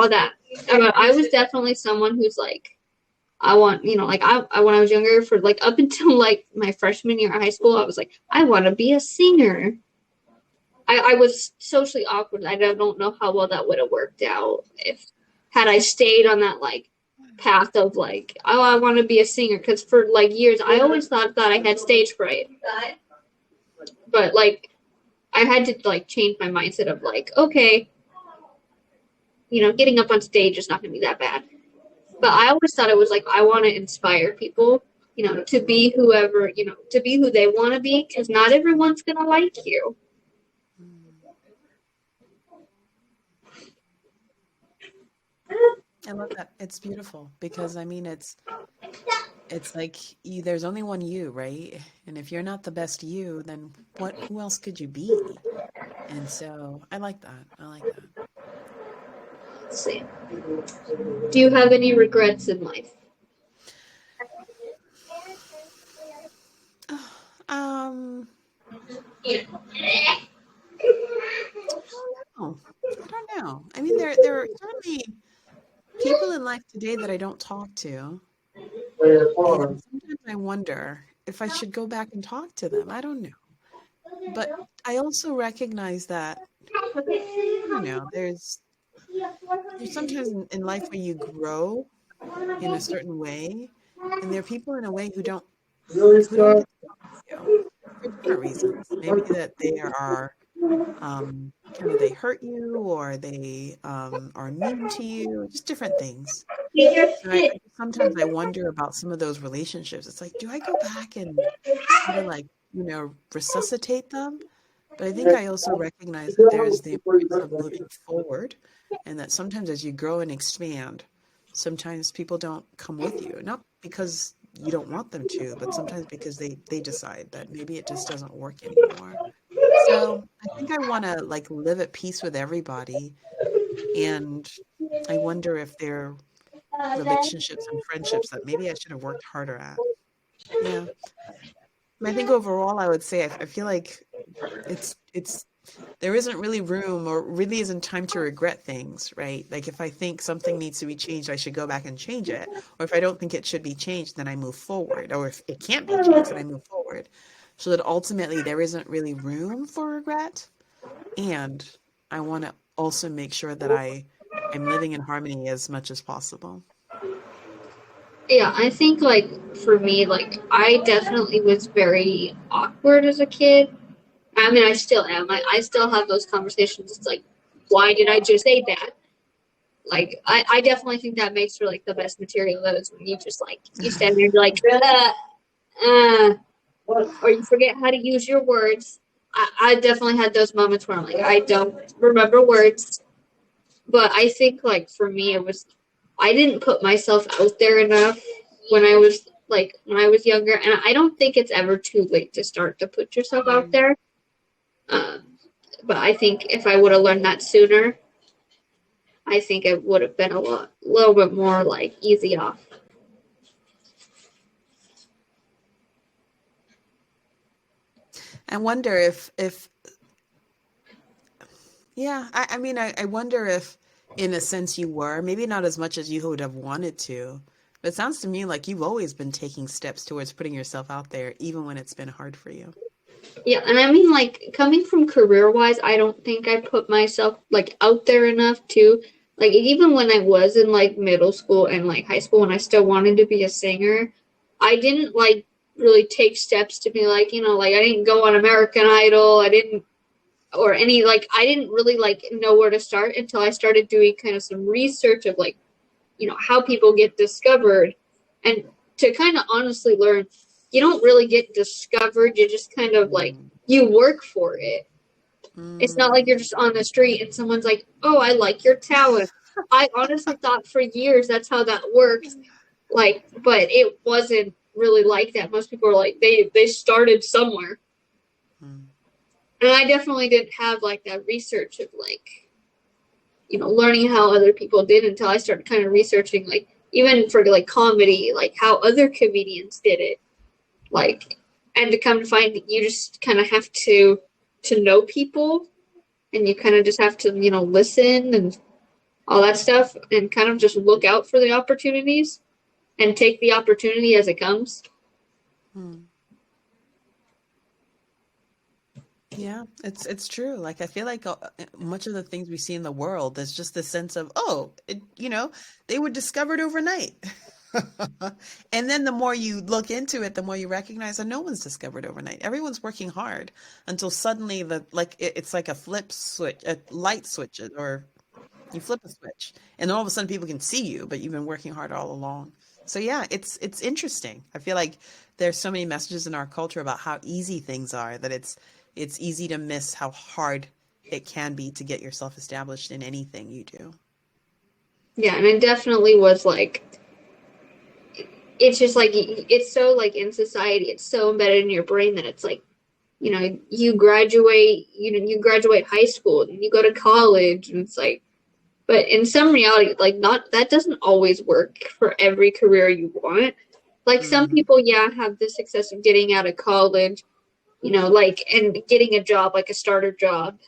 that. But I was definitely someone who's like, I want, like I when I was younger, for like up until like my freshman year of high school, I was like, I want to be a singer. I was socially awkward. I don't know how well that would have worked out if had I stayed on that like path of like, oh, I want to be a singer. Because for like years, I always thought that I had stage fright, but like I had to like change my mindset of like, okay, getting up on stage is not going to be that bad. But I always thought it was like, I want to inspire people, to be whoever, to be who they want to be, because not everyone's going to like you. I love that. It's beautiful because I mean it's like there's only one you, right? And if you're not the best you, then who else could you be? And so I like that. I like that. Let's see. Do you have any regrets in life? Um, oh, I don't know. I mean, there are certainly people in life today that I don't talk to, and sometimes I wonder if I should go back and talk to them. I don't know. But I also recognize that, there's sometimes in life where you grow in a certain way, and there are people in a way who don't get to talk to you for different reasons. Maybe that they are kind of they hurt you or they are mean to you, just different things. And sometimes I wonder about some of those relationships. It's like, do I go back and try to like, resuscitate them? But I think I also recognize that there's the importance of moving forward and that sometimes as you grow and expand, sometimes people don't come with you. Not because you don't want them to, but sometimes because they decide that maybe it just doesn't work anymore. So I think I want to like live at peace with everybody. And I wonder if there are relationships and friendships that maybe I should have worked harder at. Yeah. I think overall, I would say I feel like it's there isn't really room or really isn't time to regret things, right? Like if I think something needs to be changed, I should go back and change it. Or if I don't think it should be changed, then I move forward. Or if it can't be changed, then I move forward. So that ultimately there isn't really room for regret. And I want to also make sure that I'm living in harmony as much as possible. Yeah, I think like for me, like I definitely was very awkward as a kid. I mean, I still am. I still have those conversations. It's like, why did I just say that? Like, I definitely think that makes for like the best material those when you just like you stand there and you're like, uh, or you forget how to use your words. I definitely had those moments where I'm like, I don't remember words. But I think like for me, it was I didn't put myself out there enough when I was younger, and I don't think it's ever too late to start to put yourself out there. Um, but I think if I would have learned that sooner, I think it would have been little bit more like easy off. I wonder if yeah, I mean, I wonder if, in a sense, you were, maybe not as much as you would have wanted to, but it sounds to me like you've always been taking steps towards putting yourself out there, even when it's been hard for you. Yeah, and I mean like coming from career wise, I don't think I put myself like out there enough too. Like even when I was in like middle school and like high school when I still wanted to be a singer, I didn't like really take steps to be like, like I didn't go on American Idol. I didn't or any like I didn't really like know where to start until I started doing kind of some research of like, how people get discovered and to kind of honestly learn you don't really get discovered, you just kind of like Mm, you work for it. It's not like you're just on the street and someone's like, oh, I like your talent. I honestly thought for years that's how that works. Like, but it wasn't really like that. Most people are like, they started somewhere. Mm. And I definitely didn't have like that research of like, learning how other people did until I started kind of researching, like, even for like comedy, like how other comedians did it. Like, and to come to find that you just kind of have to know people, and you kind of just have to, listen and all that stuff, and kind of just look out for the opportunities and take the opportunity as it comes. Mm. Yeah, it's true. Like I feel like much of the things we see in the world, there's just this sense of, oh, they were discovered overnight. And then the more you look into it, the more you recognize that no one's discovered overnight. Everyone's working hard until suddenly it's like a flip switch, a light switch, or you flip a switch, and then all of a sudden people can see you, but you've been working hard all along. So yeah, it's interesting. I feel like there's so many messages in our culture about how easy things are that it's easy to miss how hard it can be to get yourself established in anything you do. Yeah, and it definitely was like, it's just like, it's so like in society, it's so embedded in your brain that it's like, you graduate high school and you go to college, and it's like, but in some reality, like, not, that doesn't always work for every career you want. Like, some Hmm. people, yeah, have the success of getting out of college, like, and getting a job, like a starter job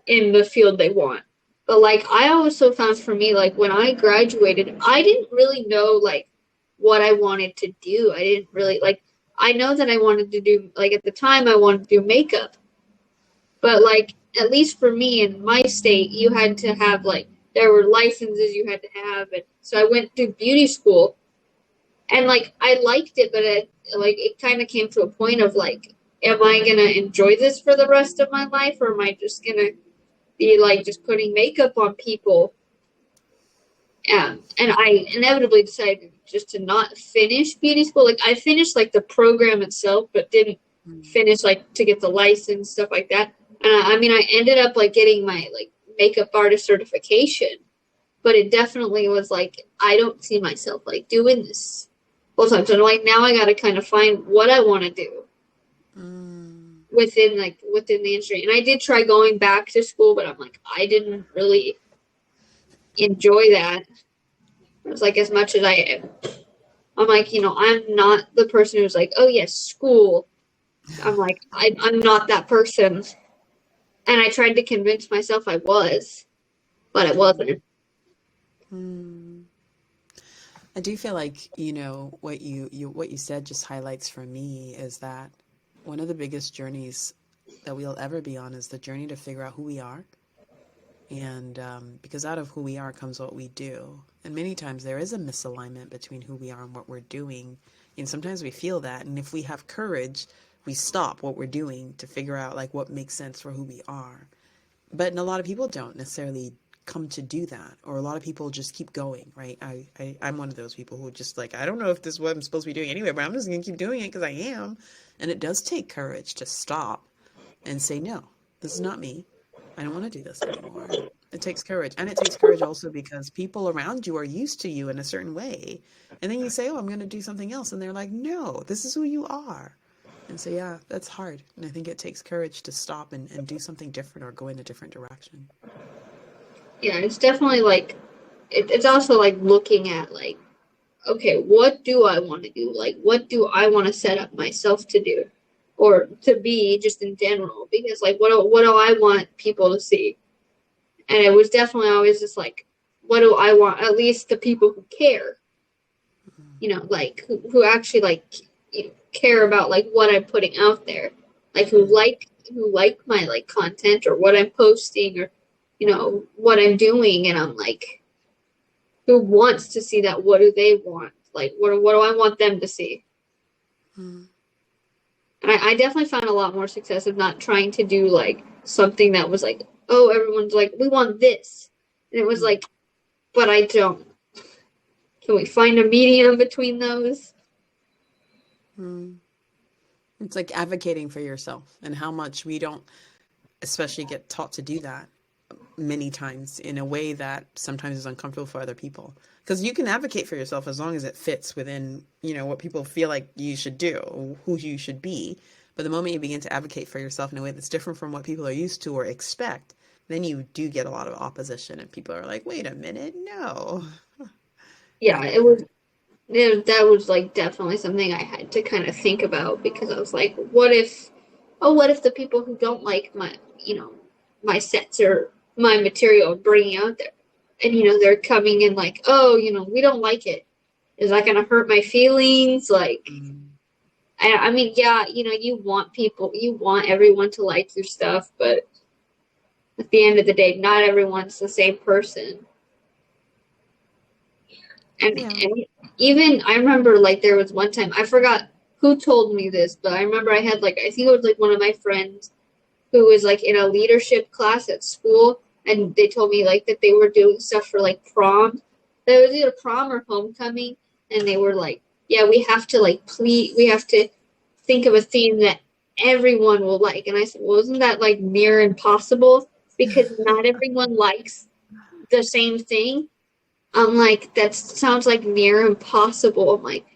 in the field they want. But like, I also found for me, like, when I graduated, I didn't really know like what I wanted to do. I didn't really like, I know that I wanted to do, like, at the time I wanted to do makeup, but like, at least for me in my state, you had to have like, there were licenses you had to have, and so I went to beauty school, and like, I liked it, but it kind of came to a point of like, am I gonna enjoy this for the rest of my life, or am I just gonna be like just putting makeup on people? And I inevitably decided just to not finish beauty school. Like, I finished like the program itself, but didn't finish like to get the license, stuff like that. And I mean, I ended up like getting my like makeup artist certification, but it definitely was like, I don't see myself like doing this full time. So like, now I got to kind of find what I want to do Mm. within the industry. And I did try going back to school, but I'm like, I didn't really enjoy that. It was like, as much as I'm like, I'm not the person who's like, oh yes, school. I'm like, I'm not that person. And I tried to convince myself I was, but I wasn't. Mm. I do feel like, what you said just highlights for me is that one of the biggest journeys that we'll ever be on is the journey to figure out who we are. And because out of who we are comes what we do. And many times there is a misalignment between who we are and what we're doing. And sometimes we feel that. And if we have courage, we stop what we're doing to figure out like what makes sense for who we are. But a lot of people don't necessarily come to do that, or a lot of people just keep going, right? I'm one of those people who just like, I don't know if this is what I'm supposed to be doing anyway, but I'm just gonna keep doing it because I am. And it does take courage to stop and say, no, this is not me. I don't want to do this anymore. It takes courage. And it takes courage also because people around you are used to you in a certain way. And then you say, oh, I'm going to do something else. And they're like, no, this is who you are. And so, yeah, that's hard. And I think it takes courage to stop and do something different or go in a different direction. Yeah, it's definitely like, it's also like looking at like, okay, what do I want to do? Like, what do I want to set up myself to do, or to be, just in general? Because like, what do I want people to see? And it was definitely always just like, what do I want? At least the people who care, like who actually like, care about like what I'm putting out there, like who like my like content or what I'm posting, or what I'm doing, and I'm like, who wants to see that? What do they want? Like, what do I want them to see? Mm. And I definitely found a lot more success of not trying to do like something that was like, oh, everyone's like, we want this, and it was Mm. like, but I don't. Can we find a medium between those? Mm. It's like advocating for yourself and how much we don't. especially get taught to do that many times in a way that sometimes is uncomfortable for other people. Because you can advocate for yourself as long as it fits within, what people feel like you should do, or who you should be. But the moment you begin to advocate for yourself in a way that's different from what people are used to or expect, then you do get a lot of opposition, and people are like, "Wait a minute, no." Yeah, And that was like definitely something I had to kind of think about because I was like, what if the people who don't like my sets or my material I'm bringing out there, and they're coming in like, oh, we don't like it. Is that gonna hurt my feelings? Like, mm, I mean, yeah, you want everyone to like your stuff, but at the end of the day, not everyone's the same person. yeah, And even I remember like there was one time I forgot who told me this, but I remember I had like I think it was like one of my friends who was like in a leadership class at school, and they told me like that they were doing stuff for like prom. There was either prom or homecoming, and they were like, yeah, we have to think of a theme that everyone will like. And I said, well, isn't that like near impossible? Because not everyone likes the same thing. I'm like, that sounds like near impossible. I'm like,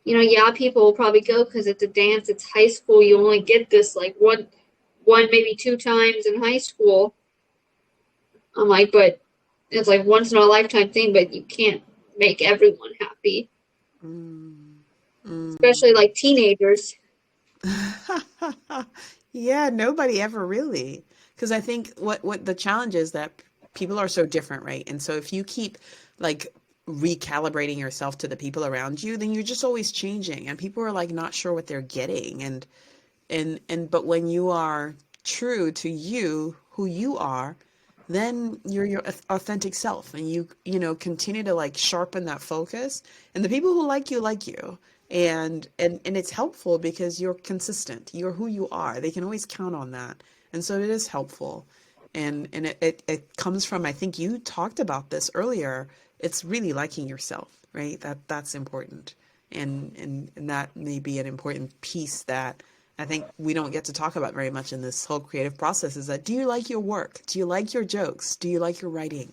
yeah, people will probably go because it's a dance, it's high school. You only get this like one maybe two times in high school. I'm like, but it's like once in a lifetime thing, but you can't make everyone happy, mm, mm. especially like teenagers. Yeah, nobody ever really. Because I think what the challenge is that people are so different, right? And so if you keep like recalibrating yourself to the people around you, then you're just always changing, and people are like not sure what they're getting. And but when you are true to you, who you are, then you're your authentic self, and you continue to like sharpen that focus, and the people who like you, and it's helpful because you're consistent, you're who you are, they can always count on that. And so it is helpful, and it comes from, I think you talked about this earlier, it's really liking yourself, right? That's important. And that may be an important piece that I think we don't get to talk about very much in this whole creative process, is that, do you like your work? Do you like your jokes? Do you like your writing?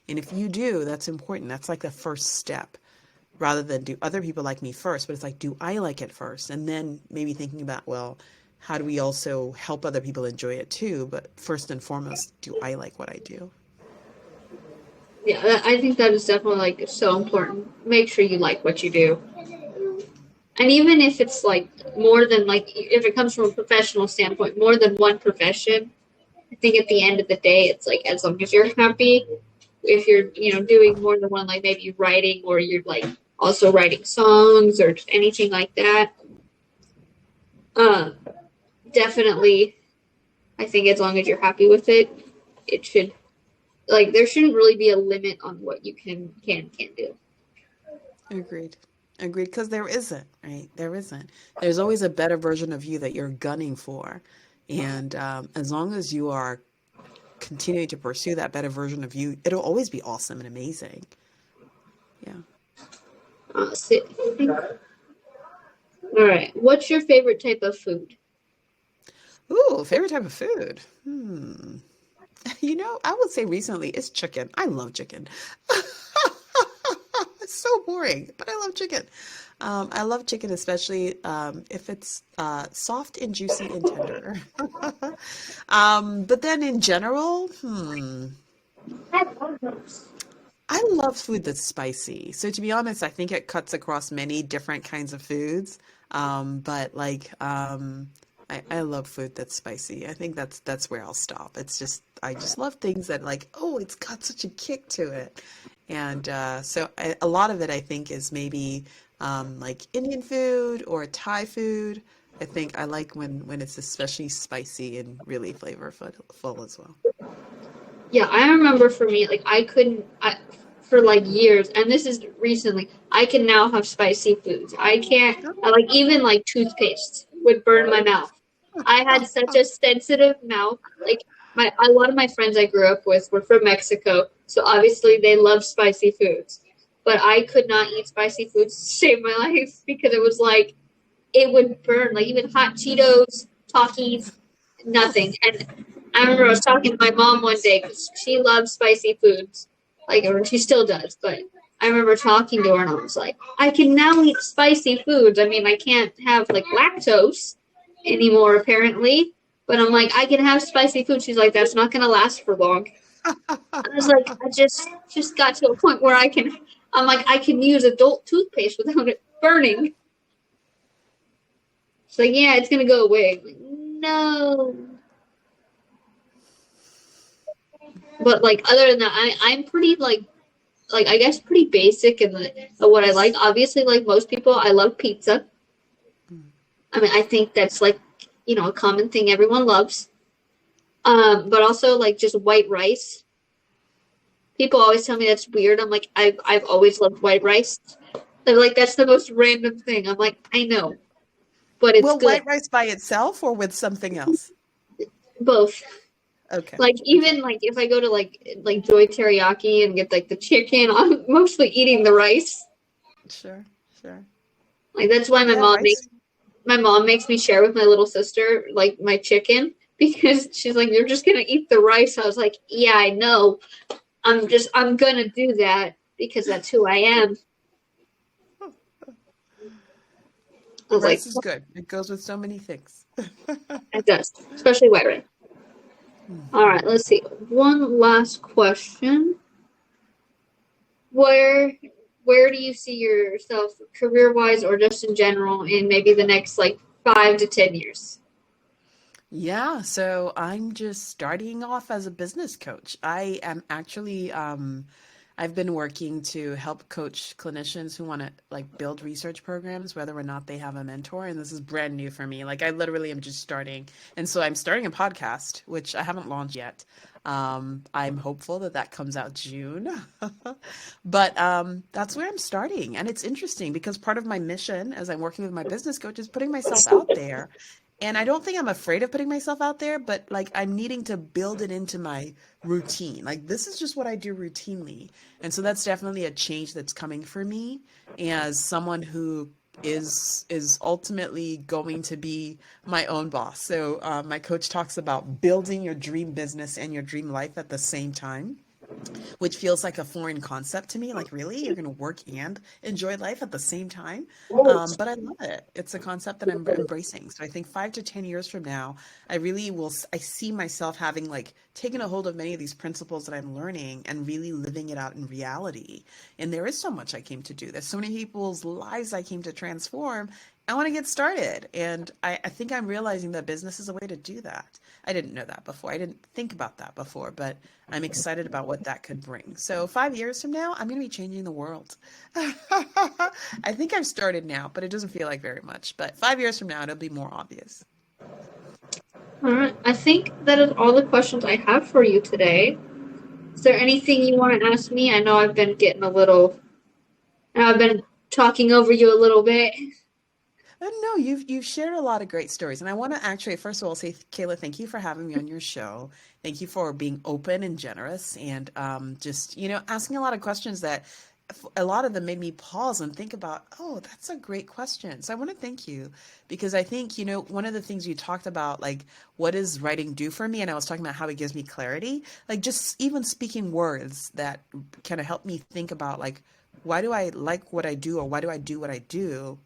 And if you do, that's important. That's like the first step, rather than do other people like me first, but it's like, do I like it first? And then maybe thinking about, well, how do we also help other people enjoy it too? But first and foremost, do I like what I do? Yeah, I think that is definitely like so important. Make sure you like what you do. And even if it's like more than like if it comes from a professional standpoint, more than one profession, I think at the end of the day, it's like as long as you're happy, if you're doing more than one, like maybe writing or you're like also writing songs or anything like that, uh, definitely, I think as long as you're happy with it, it should like there shouldn't really be a limit on what you can do. Agreed. Agreed. Because there isn't, right? There isn't. There's always a better version of you that you're gunning for. And as long as you are continuing to pursue that better version of you, it'll always be awesome and amazing. Yeah. So, all right, what's your favorite type of food? Ooh, favorite type of food. I would say recently it's chicken. I love chicken. It's so boring, but I love chicken. I love chicken, especially if it's soft and juicy and tender. But then in general, I love food that's spicy. So to be honest, I think it cuts across many different kinds of foods. But like, I love food that's spicy. I think that's where I'll stop. It's just I just love things that like, oh, it's got such a kick to it. And a lot of it I think is maybe like Indian food or Thai food. I think I like when it's especially spicy and really flavorful as well. Yeah, I remember for me, like for like years, and this is recently, I can now have spicy foods. I can't, like even like toothpaste would burn my mouth. I had such a sensitive mouth. Like a lot of my friends I grew up with were from Mexico, so obviously they love spicy foods. But I could not eat spicy foods to save my life because it was like it would burn. Like even hot Cheetos, Takis, nothing. And I remember I was talking to my mom one day because she loves spicy foods, like, or she still does. But I remember talking to her and I was like, I can now eat spicy foods. I mean, I can't have like lactose anymore apparently, but I'm like, I can have spicy food. She's like, that's not gonna last for long. I was like, I just got to a point where I'm like, I can use adult toothpaste without it burning. She's like, yeah, it's gonna go away. I'm like, no. But like other than that, I'm pretty like I guess pretty basic in the what I like. Obviously, like most people, I love pizza. I mean, I think that's like a common thing everyone loves. But also like just white rice. People always tell me that's weird. I'm like, I've always loved white rice. They're like, that's the most random thing. I'm like, I know, but it's Well, good. white rice by itself or with something else? Both. Okay. Like even like if I go to like Joy Teriyaki and get like the chicken, I'm mostly eating the rice. Sure, sure. Like that's why Yeah, rice. my mom makes me share with my little sister like my chicken because she's like, you're just gonna eat the rice. I was like, yeah, I know. I'm gonna do that because that's who I am. I was like, Rice is good. It goes with so many things. it does, especially white rice. All right, let's see. One last question. Where where do you see yourself career wise or just in general in maybe the next like 5 to 10 years? Yeah, so I'm just starting off as a business coach. I am actually I've been working to help coach clinicians who want to like build research programs, whether or not they have a mentor. And this is brand new for me. Like I literally am just starting. And so I'm starting a podcast, which I haven't launched yet. I'm hopeful that that comes out June. But that's where I'm starting. And it's interesting because part of my mission as I'm working with my business coach is putting myself out there. And I don't think I'm afraid of putting myself out there, but like I'm needing to build it into my routine. Like this is just what I do routinely. And so that's definitely a change that's coming for me as someone who is ultimately going to be my own boss. So my coach talks about building your dream business and your dream life at the same time, which feels like a foreign concept to me. Like, really? You're going to work and enjoy life at the same time? But I love it. It's a concept that I'm embracing. So I think 5 to 10 years from now, I really will, I see myself having like taken a hold of many of these principles that I'm learning and really living it out in reality. And there is so much I came to do. There's so many people's lives I came to transform. I want to get started. And I think I'm realizing that business is a way to do that. I didn't know that before. I didn't think about that before, but I'm excited about what that could bring. So 5 years from now, I'm going to be changing the world. I think I've started now, but it doesn't feel like very much. But 5 years from now, it'll be more obvious. All right. I think that is all the questions I have for you today. Is there anything you want to ask me? I know I've been talking over you a little bit. No, you've shared a lot of great stories, and I want to actually first of all say, Kayla, thank you for having me on your show. Thank you for being open and generous, and just asking a lot of questions that a lot of them made me pause and think about. Oh, that's a great question. So I want to thank you because I think one of the things you talked about, like what does writing do for me, and I was talking about how it gives me clarity. Like just even speaking words that kind of help me think about like why do I like what I do or why do I do what I do,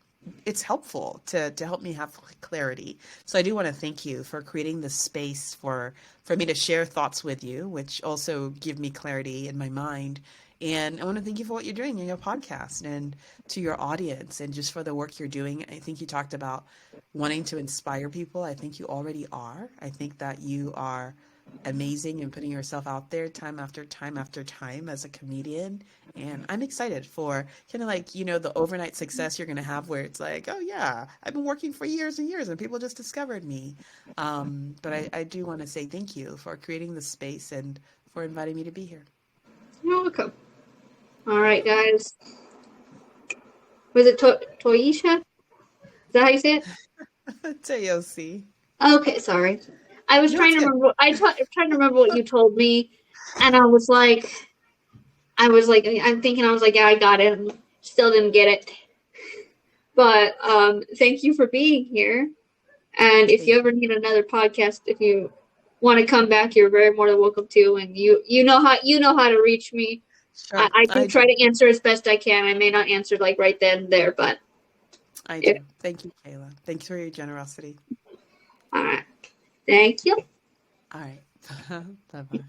it's helpful to help me have clarity. So I do want to thank you for creating this space for me to share thoughts with you, which also give me clarity in my mind. And I want to thank you for what you're doing in your podcast and to your audience and just for the work you're doing. I think you talked about wanting to inspire people. I think you already are. I think that you are amazing and putting yourself out there time after time after time as a comedian. And I'm excited for kind of like, the overnight success you're going to have where it's like, oh yeah, I've been working for years and years and people just discovered me. But I do want to say thank you for creating this space and for inviting me to be here. You're welcome. All right, guys. Was it Toyisha? Is that how you say it? Toyosi. Okay, sorry. I was No, trying it's to good. remember. Trying to remember what you told me, and I'm thinking, I was like, yeah, I got it. And still didn't get it. But thank you for being here. And if you ever need another podcast, if you want to come back, you're very more than welcome to. And you know how to reach me. Sure, I do I try do. to answer as best I can. I may not answer like right then and there, but I if do. Thank you, Kayla. Thanks for your generosity. all right, thank you. All right. Bye bye.